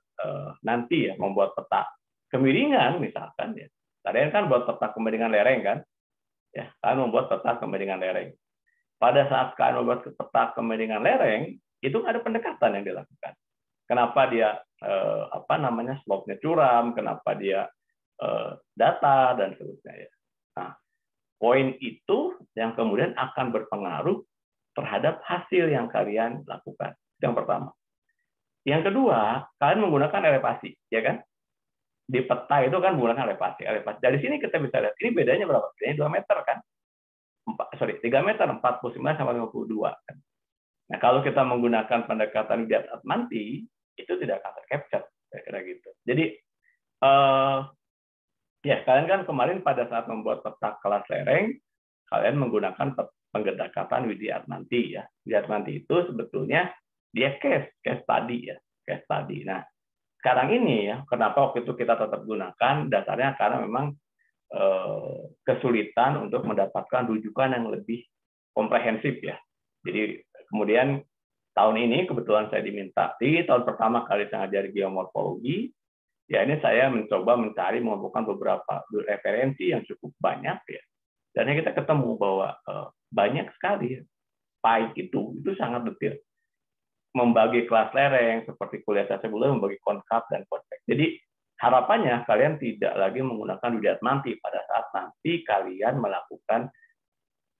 nanti ya, membuat peta kemiringan misalkan ya. Kalian kan buat peta kemiringan lereng kan? Ya, kalian membuat peta kemiringan lereng. Pada saat kalian membuat peta kemiringan lereng, itu ada pendekatan yang dilakukan. Kenapa dia slope-nya curam, kenapa dia datar dan seterusnya ya. Nah, poin itu yang kemudian akan berpengaruh terhadap hasil yang kalian lakukan. Yang pertama. Yang kedua, kalian menggunakan elevasi, ya kan? Di peta itu kan menggunakan elevasi. Dari sini kita bisa lihat, ini bedanya berapa? Bedanya 2 meter kan? 3 meter, 49 sama 52 kan? Nah, kalau kita menggunakan pendekatan Widiat-Atmanti, itu tidak akan tercapture, kira-kira gitu. Jadi, ya kalian kan kemarin pada saat membuat peta kelas lereng, kalian menggunakan pendekatan Widiat-Atmanti ya. Widiat-Atmanti itu sebetulnya dia case study ya, case study. Nah, sekarang ini ya, kenapa waktu itu kita tetap gunakan dasarnya karena memang kesulitan untuk mendapatkan rujukan yang lebih komprehensif ya. Jadi kemudian tahun ini kebetulan saya diminta di tahun pertama kali saya ngajar geomorfologi, ya ini saya mencoba mengumpulkan beberapa referensi yang cukup banyak ya. Dan kita ketemu bahwa banyak sekali PAIK itu sangat detail. Membagi kelas lereng seperti kuliah saya sebelumnya membagi konkav dan konveks. Jadi harapannya kalian tidak lagi menggunakan Widiat-Atmanti pada saat nanti kalian melakukan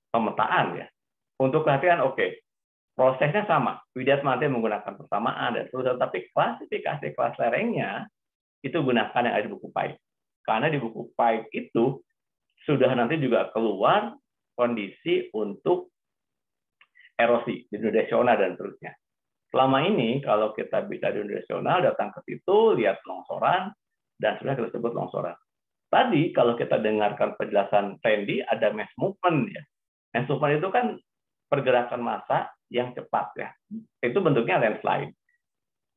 pemetaan ya. Untuk perhatian prosesnya sama. Widiat-Atmanti menggunakan persamaan dan seterusnya, tapi klasifikasi kelas lerengnya itu gunakan yang ada di buku PAIK. Karena di buku PAIK itu sudah nanti juga keluar kondisi untuk erosi hidrodasional dan seterusnya. Selama ini kalau kita bisa hidrodasional datang ke situ lihat longsoran dan sudah kita sebut longsoran. Tadi kalau kita dengarkan penjelasan Randy ada mass movement ya. Mass movement itu kan pergerakan massa yang cepat ya. Itu bentuknya landslide.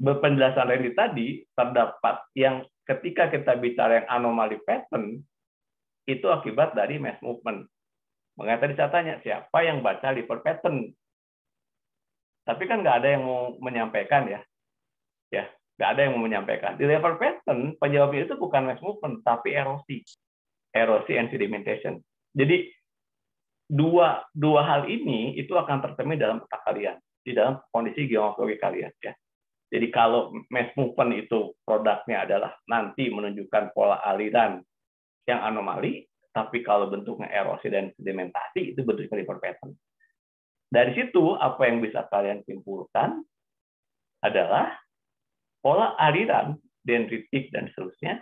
Penjelasan Randy tadi terdapat yang ketika kita bicara yang anomali pattern itu akibat dari mass movement. Makanya tadi saya tanya siapa yang baca Lipper pattern. Tapi kan nggak ada yang mau menyampaikan ya, nggak ada yang mau menyampaikan. Di Lipper pattern penyebabnya itu bukan mass movement, tapi erosi and sedimentation. Jadi dua hal ini itu akan tercermin dalam peta kalian, di dalam kondisi geomorfologi kalian ya. Jadi kalau mass movement itu produknya adalah nanti menunjukkan pola aliran yang anomali, tapi kalau bentuknya erosi dan sedimentasi itu bentuknya Lipper pattern. Dari situ, apa yang bisa kalian simpulkan adalah pola aliran, dendritik, dan seterusnya,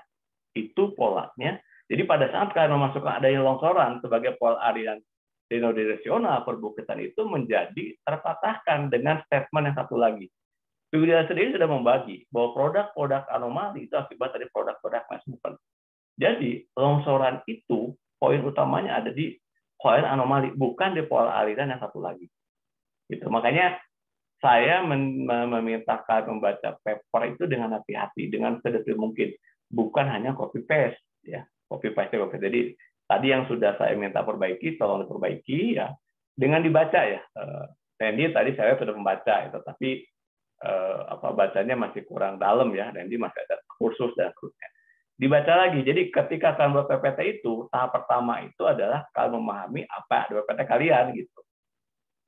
itu polanya. Jadi pada saat kalian memasukkan adanya longsoran sebagai pola aliran denodasional perbukitan itu menjadi terpatahkan dengan statement yang satu lagi. Widiat sendiri sudah membagi bahwa produk-produk anomali itu akibat dari produk-produk mass movement. Jadi, longsoran itu, poin utamanya ada di pola anomali, bukan di pola aliran yang satu lagi. Gitu. Makanya saya meminta kalian membaca paper itu dengan hati-hati, dengan sedetail mungkin, bukan hanya copy paste, ya copy paste. Jadi tadi yang sudah saya minta perbaiki, tolong diperbaiki ya, dengan dibaca ya. Randy tadi saya sudah membaca itu, tapi bacanya masih kurang dalam ya, Randy masih ada kursus dan seterusnya. Dibaca lagi. Jadi ketika kalian buat PPT itu, tahap pertama itu adalah kalian memahami apa ada PPT kalian gitu,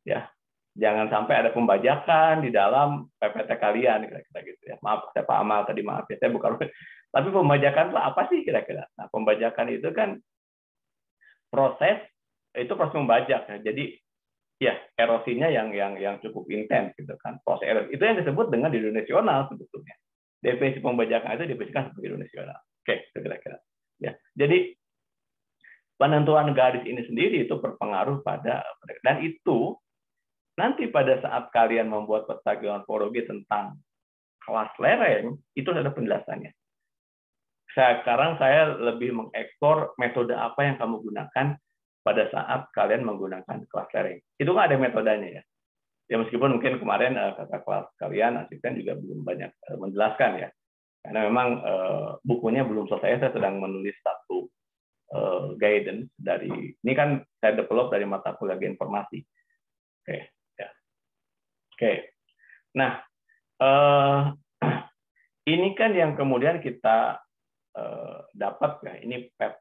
ya. Jangan sampai ada pembajakan di dalam PPT kalian kira-kira gitu ya. Maaf saya Pak Amal tadi maaf ya saya bukan. Tapi pembajakan itu apa sih kira-kira? Nah, pembajakan itu kan proses membajak ya. Jadi ya erosinya yang cukup intens gitu kan. Proses erosi itu yang disebut dengan hidrodasional sebetulnya. Definisi pembajakan itu definisikan sebagai hidrodasional. Oke, kira-kira. Ya. Jadi penentuan garis ini sendiri itu berpengaruh pada, dan itu nanti pada saat kalian membuat peta geomorfologi tentang kelas lereng, itu ada penjelasannya. Sekarang saya lebih mengekspor metode apa yang kamu gunakan pada saat kalian menggunakan kelas lereng. Itu kan ada metodenya ya. Ya meskipun mungkin kemarin kakak kelas kalian, asisten juga belum banyak menjelaskan ya. Karena memang bukunya belum selesai, saya sedang menulis satu guidance dari, ini kan saya develop dari mata kuliah informasi. Oke, ya. Oke. Nah, ini kan yang kemudian kita dapat ya, ini PET.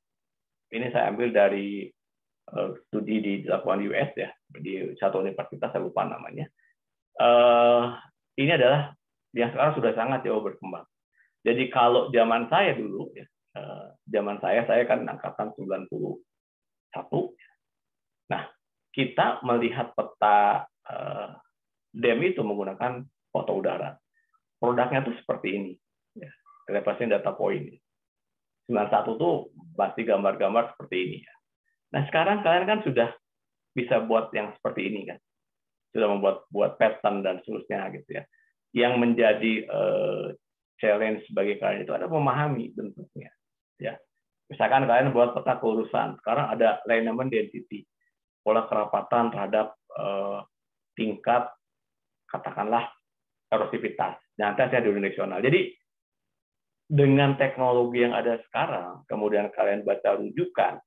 Ini saya ambil dari studi di dilakukan di US ya, di satu universitas, saya lupa namanya. Ini adalah yang sekarang sudah sangat jauh berkembang. Jadi kalau zaman saya dulu, ya, zaman saya kan angkatan 91. Nah, kita melihat peta DEM itu menggunakan foto udara. Produknya tuh seperti ini. Ya, representasi data point. 91 tuh pasti gambar-gambar seperti ini ya. Nah, sekarang kalian kan sudah bisa buat yang seperti ini kan. Sudah membuat pattern dan seterusnya gitu ya. Yang menjadi challenge bagi kalian itu ada memahami bentuknya. Ya. Misalkan kalian buat peta kelurusan, sekarang ada alignment density, pola kerapatan terhadap tingkat katakanlah erosivitas. Nanti saya dimensional. Jadi dengan teknologi yang ada sekarang, kemudian kalian baca rujukan,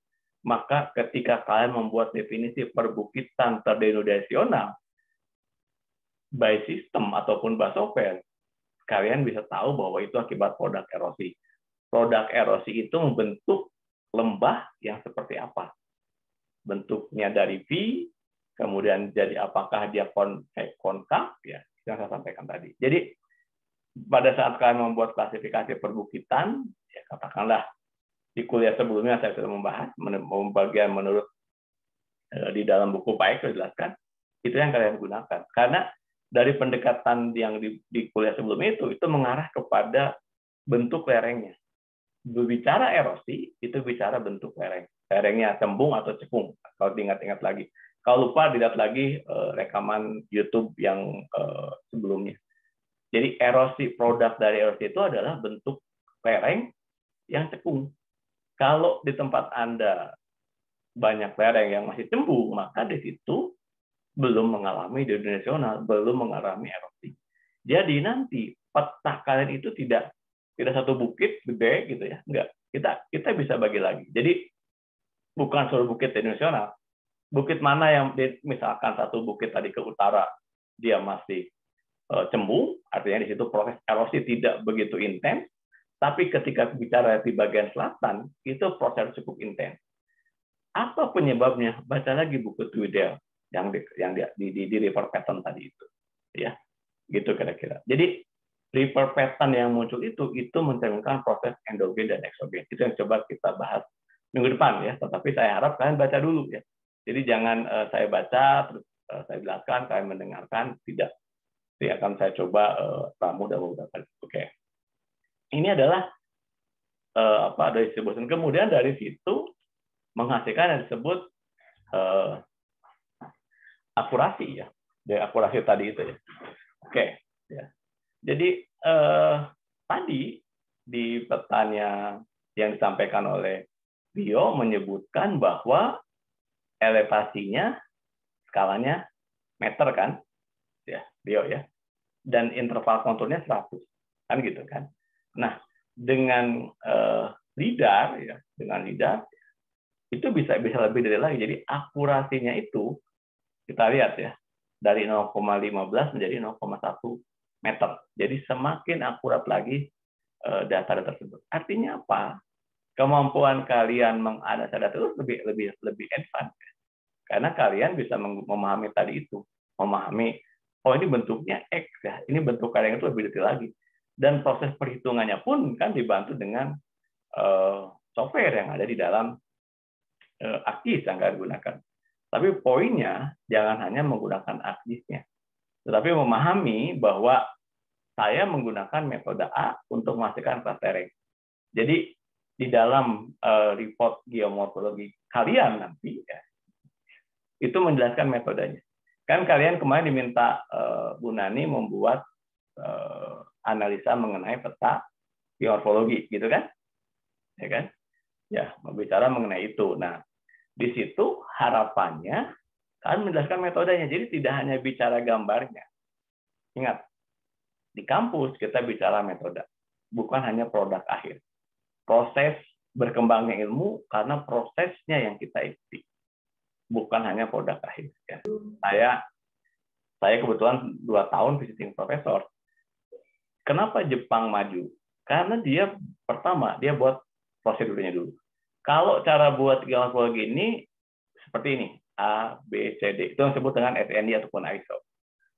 maka ketika kalian membuat definisi perbukitan terdenodasional by system ataupun basofel, kalian bisa tahu bahwa itu akibat produk erosi. Produk erosi itu membentuk lembah yang seperti apa? Bentuknya dari V, kemudian jadi apakah dia konkav, ya, yang saya sampaikan tadi. Jadi pada saat kalian membuat klasifikasi perbukitan, ya katakanlah di kuliah sebelumnya saya sudah membahas bagian menurut di dalam buku Pak Eko jelaskan, itu yang kalian gunakan. Karena dari pendekatan yang di kuliah sebelumnya itu mengarah kepada bentuk lerengnya. Berbicara erosi, itu bicara bentuk lereng. Lerengnya cembung atau cekung, kalau diingat-ingat lagi. Kalau lupa, dilihat lagi rekaman YouTube yang sebelumnya. Jadi erosi, produk dari erosi itu adalah bentuk lereng yang cekung. Kalau di tempat Anda banyak lereng yang masih cembung, maka di situ belum mengalami denodasional, belum mengalami erosi. Jadi nanti peta kalian itu tidak satu bukit gede gitu ya, enggak. Kita bisa bagi lagi. Jadi bukan seluruh bukit denodasional. Bukit mana yang misalkan satu bukit tadi ke utara dia masih cembung, artinya di situ proses erosi tidak begitu intens, tapi ketika bicara di bagian selatan itu proses cukup intens. Apa penyebabnya? Baca lagi buku Tweedale yang di river pattern tadi itu, ya, gitu kira-kira. Jadi river pattern yang muncul itu mencerminkan proses endogen dan eksogen. Itu yang coba kita bahas minggu depan ya. Tetapi saya harap kalian baca dulu ya. Jadi jangan saya baca terus saya jelaskan, kalian mendengarkan, tidak. Ini akan saya coba ramu dan menggunakan. Oke. Ini adalah dari distribution. Kemudian dari situ menghasilkan yang disebut akurasi ya. Dari akurasi tadi itu ya. Oke. Ya. Jadi tadi di petanya yang disampaikan oleh Bio menyebutkan bahwa elevasinya skalanya meter kan? Ya, Bio ya. Dan interval konturnya 100. Kan gitu kan. Nah, dengan lidar ya, dengan lidar itu bisa lebih dari lagi. Jadi akurasinya itu kita lihat ya, dari 0,15 menjadi 0,1 meter. Jadi semakin akurat lagi data tersebut. Artinya apa? Kemampuan kalian menganalisa data itu lebih advance. Karena kalian bisa memahami tadi itu, memahami oh ini bentuknya X ya, ini bentuk kalian itu lebih detail lagi. Dan proses perhitungannya pun kan dibantu dengan software yang ada di dalam ArcGIS yang kalian gunakan. Tapi poinnya jangan hanya menggunakan ArcGIS-nya, tetapi memahami bahwa saya menggunakan metode A untuk memastikan kelas lereng. Jadi di dalam report geomorfologi kalian nanti ya, itu menjelaskan metodenya. Kan kalian kemarin diminta Bu Nani membuat analisa mengenai peta geomorfologi, gitu kan? Ya kan? Ya, berbicara mengenai itu. Nah, di situ harapannya kalian menjelaskan metodenya. Jadi tidak hanya bicara gambarnya. Ingat, di kampus kita bicara metode, bukan hanya produk akhir. Proses berkembangnya ilmu karena prosesnya yang kita ikuti, bukan hanya produk akhir. Ya. Saya kebetulan 2 tahun visiting profesor. Kenapa Jepang maju? Karena dia pertama dia buat prosedurnya dulu. Kalau cara buat geomorfologi ini seperti ini, A, B, C, D, itu yang disebut dengan SNI ataupun ISO.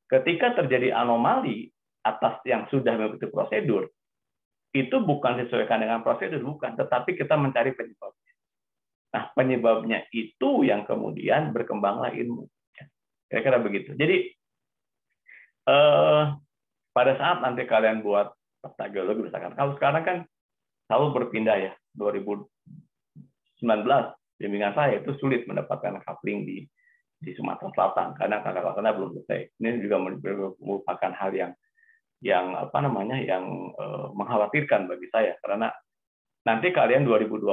Ketika terjadi anomali atas yang sudah mengikuti prosedur, itu bukan disesuaikan dengan prosedur, bukan, tetapi kita mencari penyebabnya. Nah, penyebabnya itu yang kemudian berkembanglah ilmu. Kira-kira begitu. Jadi, pada saat nanti kalian buat peta geologi, misalkan, kalau sekarang kan selalu berpindah ya, 2019, bimbingan saya itu sulit mendapatkan coupling di Sumatera Selatan, karena kakak-kakaknya belum selesai. Ini juga merupakan hal yang mengkhawatirkan bagi saya, karena nanti kalian 2020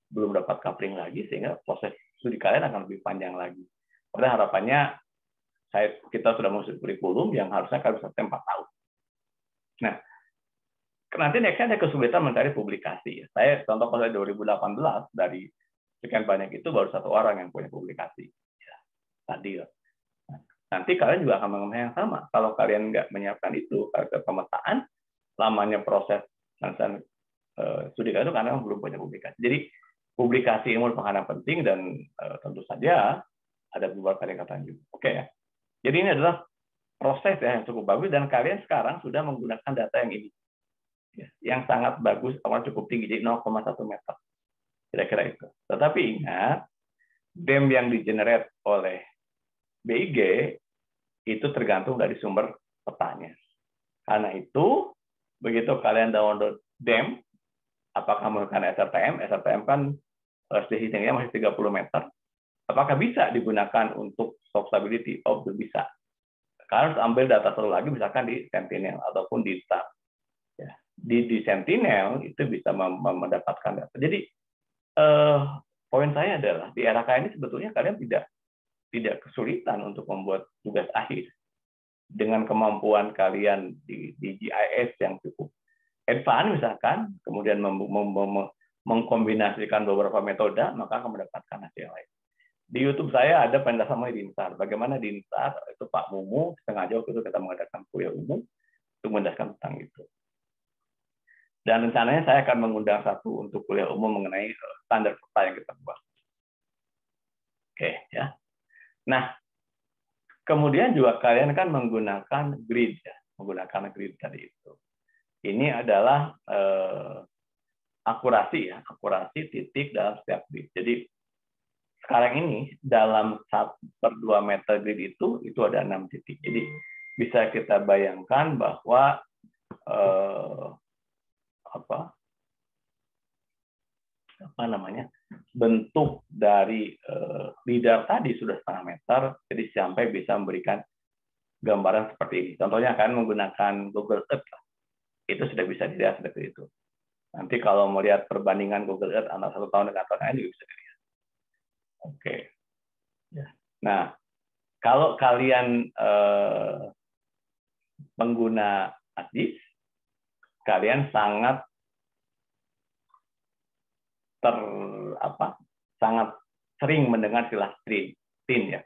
belum dapat coupling lagi, sehingga proses studi kalian akan lebih panjang lagi. Pada harapannya kita sudah mengusut kurikulum yang harusnya kalian bisa 4 tahun. Nah, nanti next-nya ada kesulitan mencari publikasi. Saya contoh pada 2018 dari sekian banyak itu baru 1 orang yang punya publikasi. Ya, tadi. Nanti kalian juga akan mengalami yang sama. Kalau kalian nggak menyiapkan itu, ke pemetaan, lamanya proses studi kalian itu karena belum punya publikasi. Jadi publikasi ini merupakan yang penting dan tentu saja ada beberapa pendekatan juga. Oke ya. Jadi ini adalah proses ya yang cukup bagus dan kalian sekarang sudah menggunakan data yang ini. Yang sangat bagus, cukup tinggi, jadi 0,1 meter. Kira-kira itu. Tetapi ingat, DEM yang di-generate oleh BIG itu tergantung dari sumber petanya. Karena itu, begitu kalian download DEM, apakah menggunakan SRTM? SRTM kan desisinya masih 30 meter. Apakah bisa digunakan untuk stock stability? Oh, bisa. Kalian harus ambil data satu lagi, misalkan di Sentinel ataupun di STAR. Ya. Di Sentinel itu bisa mendapatkan data. Jadi poin saya adalah di era ini sebetulnya kalian tidak kesulitan untuk membuat tugas akhir dengan kemampuan kalian di GIS yang cukup advance misalkan, kemudian mengkombinasikan beberapa metode, maka akan mendapatkan hasil yang lain. Di YouTube saya ada penjelasan di INSAR. Bagaimana di INSAR itu Pak Mumu setengah jauh itu kita mengadakan kuliah umum untuk menjelaskan tentang itu. Dan rencananya saya akan mengundang satu untuk kuliah umum mengenai standar peta yang kita buat. Oke, ya. Nah, kemudian juga kalian kan menggunakan grid, ya, menggunakan grid tadi itu. Ini adalah akurasi, ya, akurasi titik dalam setiap grid. Jadi sekarang ini dalam 1/2 meter grid itu ada 6 titik. Jadi bisa kita bayangkan bahwa bentuk dari lidar tadi sudah 1/2 meter, jadi sampai bisa memberikan gambaran seperti ini. Contohnya kan menggunakan Google Earth, itu sudah bisa dilihat seperti itu. Nanti kalau melihat perbandingan Google Earth antara 1 tahun dengan tahun lain juga bisa dilihat. Oke. Nah, kalau kalian pengguna ArcGIS, kalian sangat sering mendengar istilah TIN ya,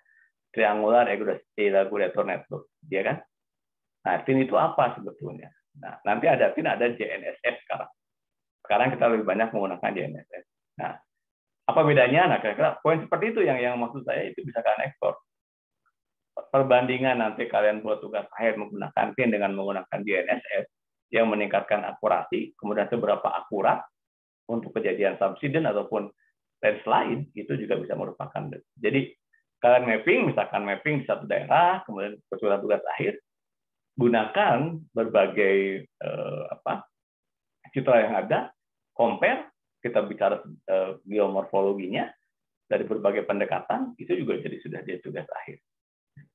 Triangular Irregular Network, ya kan? Nah, TIN itu apa sebetulnya? Nah, nanti ada TIN, ada GNSS sekarang. Sekarang kita lebih banyak menggunakan GNSS. Nah, apa bedanya? Nah, kira-kira poin seperti itu yang maksud saya itu bisa kalian ekspor. Perbandingan nanti kalian buat tugas akhir menggunakan TIN dengan menggunakan GNSS yang meningkatkan akurasi, kemudian seberapa akurat untuk kejadian subsiden ataupun lens lain, itu juga bisa merupakan. Jadi kalian misalkan mapping di satu daerah, kemudian tugas akhir, gunakan berbagai citra yang ada, compare, kita bicara geomorfologinya, dari berbagai pendekatan, itu juga jadi tugas akhir.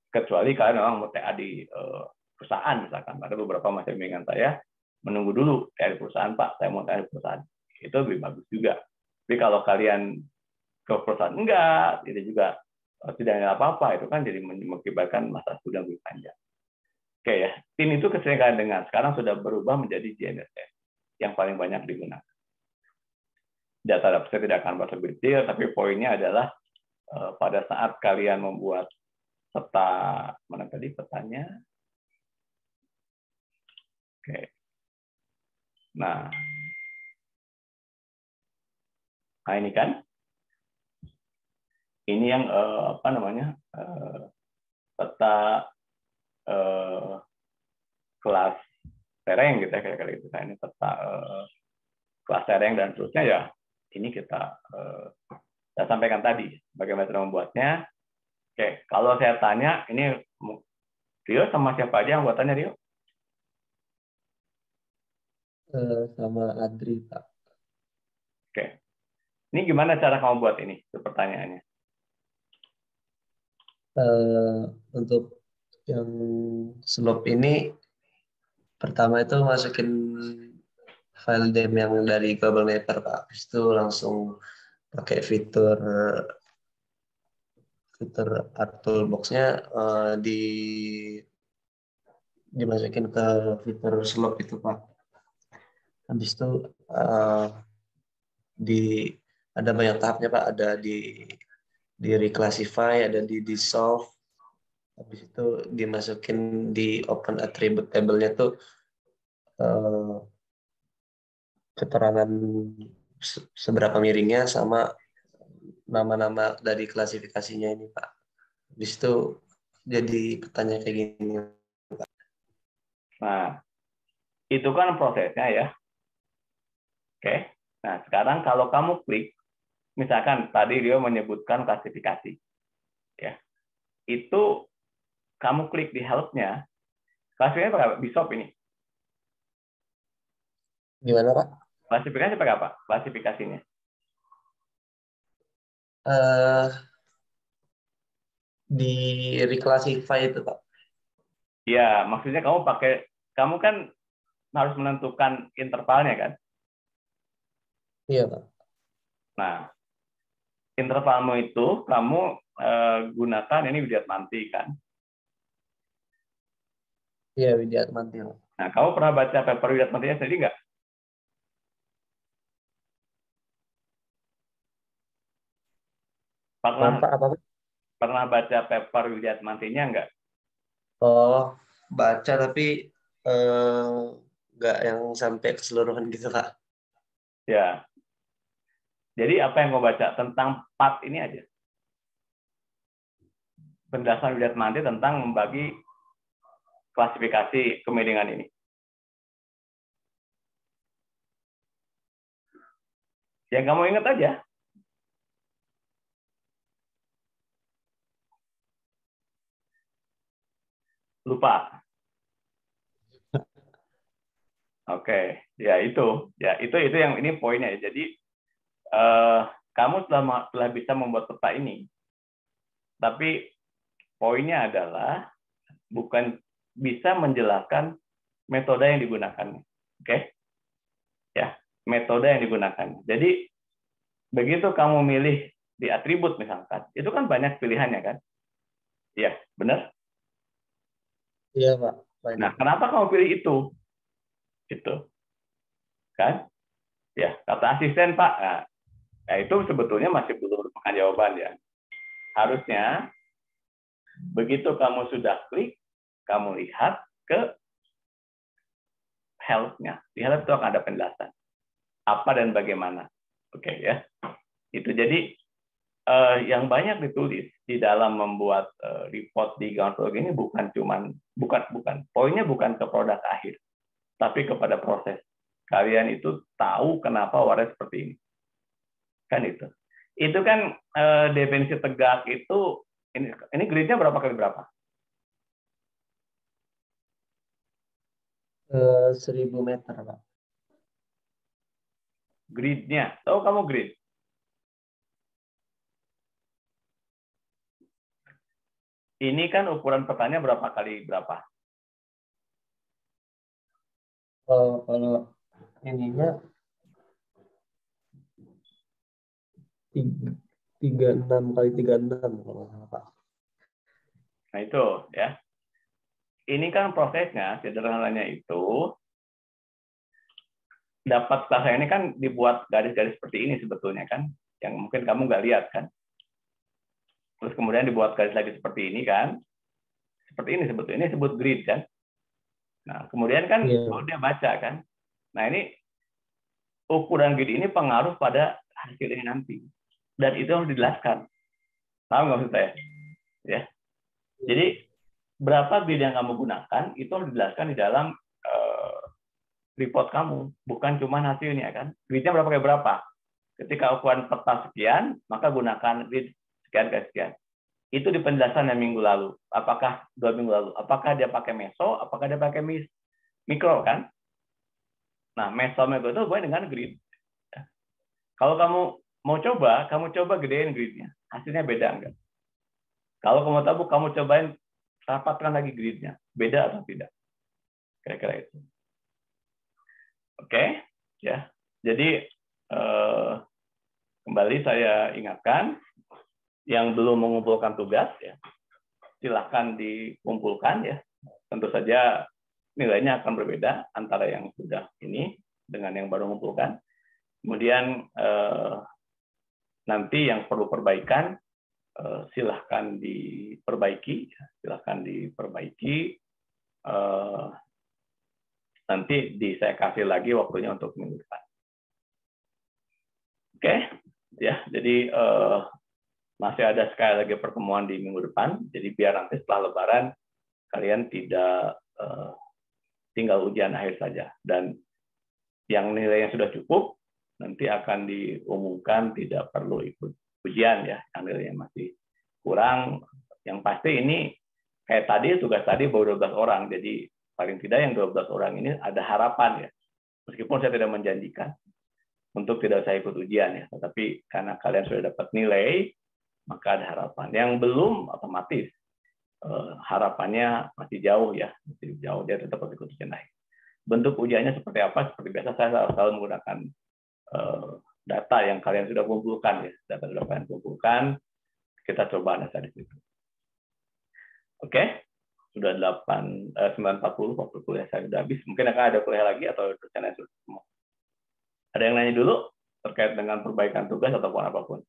Kecuali kalian memang mau TA di perusahaan misalkan, ada beberapa mahasiswa bimbingan saya menunggu dulu TA di perusahaan, Pak, saya mau TA di perusahaan. Itu lebih bagus juga. Tapi kalau kalian ke perusahaan enggak, itu juga tidak ada apa-apa, itu kan jadi mengakibatkan masa sudah lebih panjang. Oke ya, tim itu kesering kalian dengar, sekarang sudah berubah menjadi GNSS yang paling banyak digunakan. Data saya tidak akan bahas lebih detail, tapi poinnya adalah pada saat kalian membuat peta, mana tadi petanya? Oke. Nah ini kan, ini yang apa namanya, peta kelas tereng gitu ya, kira-kira itu. Nah, ini peta kelas tereng dan seterusnya ya. Ini kita sampaikan tadi bagaimana cara membuatnya. Oke, kalau saya tanya, ini Rio sama siapa aja yang buatannya, Rio? Sama Adri, Pak. Oke, ini gimana cara kamu buat ini? Itu pertanyaannya. Untuk yang slope ini, pertama itu masukin file dem yang dari Global Mapper, Pak. Habis itu langsung pakai fitur art toolbox-nya dimasukin ke fitur slope itu, Pak. Habis itu ada banyak tahapnya, Pak. Ada di reclassify, ada di dissolve. Habis itu dimasukin di open attribute table-nya tuh keterangan seberapa miringnya sama nama-nama dari klasifikasinya ini, Pak. Habis itu jadi petanya kayak gini. Nah, itu kan prosesnya ya. Oke. Nah, sekarang kalau kamu klik, misalkan tadi dia menyebutkan klasifikasi. Ya. Itu kamu klik di help-nya, klasifikasinya pakai apa? Bishop ini. Gimana, Pak? Klasifikasi pakai apa? Klasifikasinya. Di reclassify itu, Pak. Ya, maksudnya kamu kan harus menentukan intervalnya kan? Iya, Pak. Nah, intervalmu itu kamu gunakan ini Widyatmanti kan? Iya, Widyatmanti. Nah, kamu pernah baca paper Widyatmantinya sendiri nggak? Pernah baca paper Widyatmantinya nggak? Oh, baca tapi nggak yang sampai keseluruhan gitu, Kak. Ya. Jadi apa yang kau baca tentang part ini aja? Penjelasan Widyatmanti tentang membagi klasifikasi kemiringan ini. Yang kamu ingat aja. Lupa. Oke, ya itu yang ini poinnya. Jadi kamu telah bisa membuat peta ini, tapi poinnya adalah bukan bisa menjelaskan metode yang digunakan. Oke, ya metode yang digunakan. Jadi begitu kamu milih di atribut misalkan, itu kan banyak pilihannya kan? Iya, benar? Iya, Pak. Banyak. Nah, kenapa kamu pilih itu? Gitu. Kan? Ya, kata asisten, Pak. Nah, itu sebetulnya masih belum merupakan jawaban ya. Harusnya begitu kamu sudah klik, kamu lihat ke help-nya. Di help itu akan ada penjelasan. Apa dan bagaimana. Oke ya. Itu jadi yang banyak ditulis di dalam membuat report di Groundwork ini bukan poinnya bukan ke produk akhir, tapi kepada proses. Kalian itu tahu kenapa warna seperti ini. Kan itu. Itu kan definisi tegak itu ini gridnya berapa kali berapa? 1000 meter, Pak. Gridnya. Tahu kamu grid? Ini kan ukuran petanya berapa kali berapa? Kalau ininya 36 kali 36 kalau nggak salah, Pak. Nah itu ya. Ini kan prosesnya sederhananya itu dapat selasa ini kan dibuat garis-garis seperti ini sebetulnya kan, yang mungkin kamu nggak lihat kan. Terus kemudian dibuat garis lagi seperti ini kan, seperti ini sebetulnya, ini sebut grid kan. Nah kemudian kan dia baca kan. Nah ini ukuran grid ini pengaruh pada hasil ini nanti, dan itu harus dijelaskan. Paham nggak maksud saya? Ya. Jadi berapa grid yang kamu gunakan itu harus dijelaskan di dalam report kamu, bukan cuma hasilnya kan. Gridnya berapa kali berapa? Ketika ukuran peta sekian, maka gunakan grid sekian kali sekian. Itu di penjelasan yang minggu lalu. Apakah 2 minggu lalu? Apakah dia pakai meso? Apakah dia pakai mikro kan? Nah, meso mikro itu hubungannya dengan grid. Kalau kamu mau coba, kamu coba gedein gridnya. Hasilnya beda enggak? Kalau kamu tahu, kamu cobain rapatkan lagi gridnya. Beda atau tidak? Kira-kira itu. Oke, ya. Jadi kembali saya ingatkan, yang belum mengumpulkan tugas, ya, silahkan dikumpulkan ya. Tentu saja nilainya akan berbeda antara yang sudah ini dengan yang baru mengumpulkan. Kemudian nanti yang perlu perbaikan silahkan diperbaiki, nanti saya kasih lagi waktunya untuk minggu depan. Oke, ya. Jadi masih ada sekali lagi pertemuan di minggu depan. Jadi biar nanti setelah Lebaran kalian tidak tinggal ujian akhir saja, dan yang nilainya sudah cukup nanti akan diumumkan tidak perlu ikut ujian ya. Yang nilainya masih kurang, yang pasti ini kayak tadi tugas tadi baru 12 orang, jadi paling tidak yang 12 orang ini ada harapan ya. Meskipun saya tidak menjanjikan untuk tidak saya ikut ujian ya, tetapi karena kalian sudah dapat nilai, maka ada harapan. Yang belum otomatis harapannya masih jauh ya, masih jauh, dia tetap ikut ujian akhir. Bentuk ujiannya seperti apa? Seperti biasa saya selalu menggunakan data yang kalian sudah kumpulkan ya, data sudah kalian kumpulkan, kita coba analisa di situ. Oke, sudah 9.40 waktu kuliah saya sudah habis. Mungkin akan ada kuliah lagi atau rencana sudah semua. Ada yang nanya dulu terkait dengan perbaikan tugas ataupun apapun?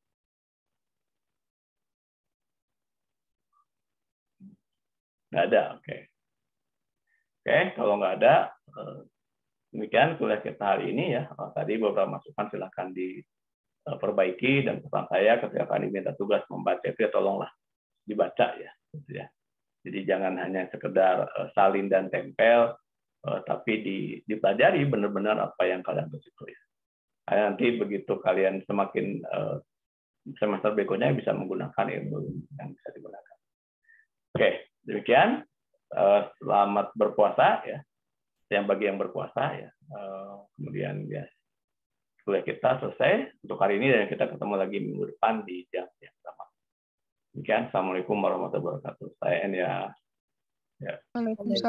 Nggak ada, oke. Oke, kalau nggak ada, demikian kuliah kita hari ini ya. Tadi beberapa masukan silakan diperbaiki, dan pesan saya ketika kalian diminta tugas membaca itu ya tolonglah dibaca ya. Gitu ya. Jadi jangan hanya sekedar salin dan tempel, tapi dipelajari benar-benar apa yang kalian tulis itu ya. Nanti begitu kalian semakin semester berikutnya bisa menggunakan ilmu yang bisa digunakan. Oke, demikian. Selamat berpuasa ya. Yang bagi yang berpuasa ya. Kemudian ya kuliah kita selesai untuk hari ini, dan kita ketemu lagi minggu depan di jam yang sama. Demikian. Assalamualaikum warahmatullahi wabarakatuh. Saya ya. Waalaikumsalam.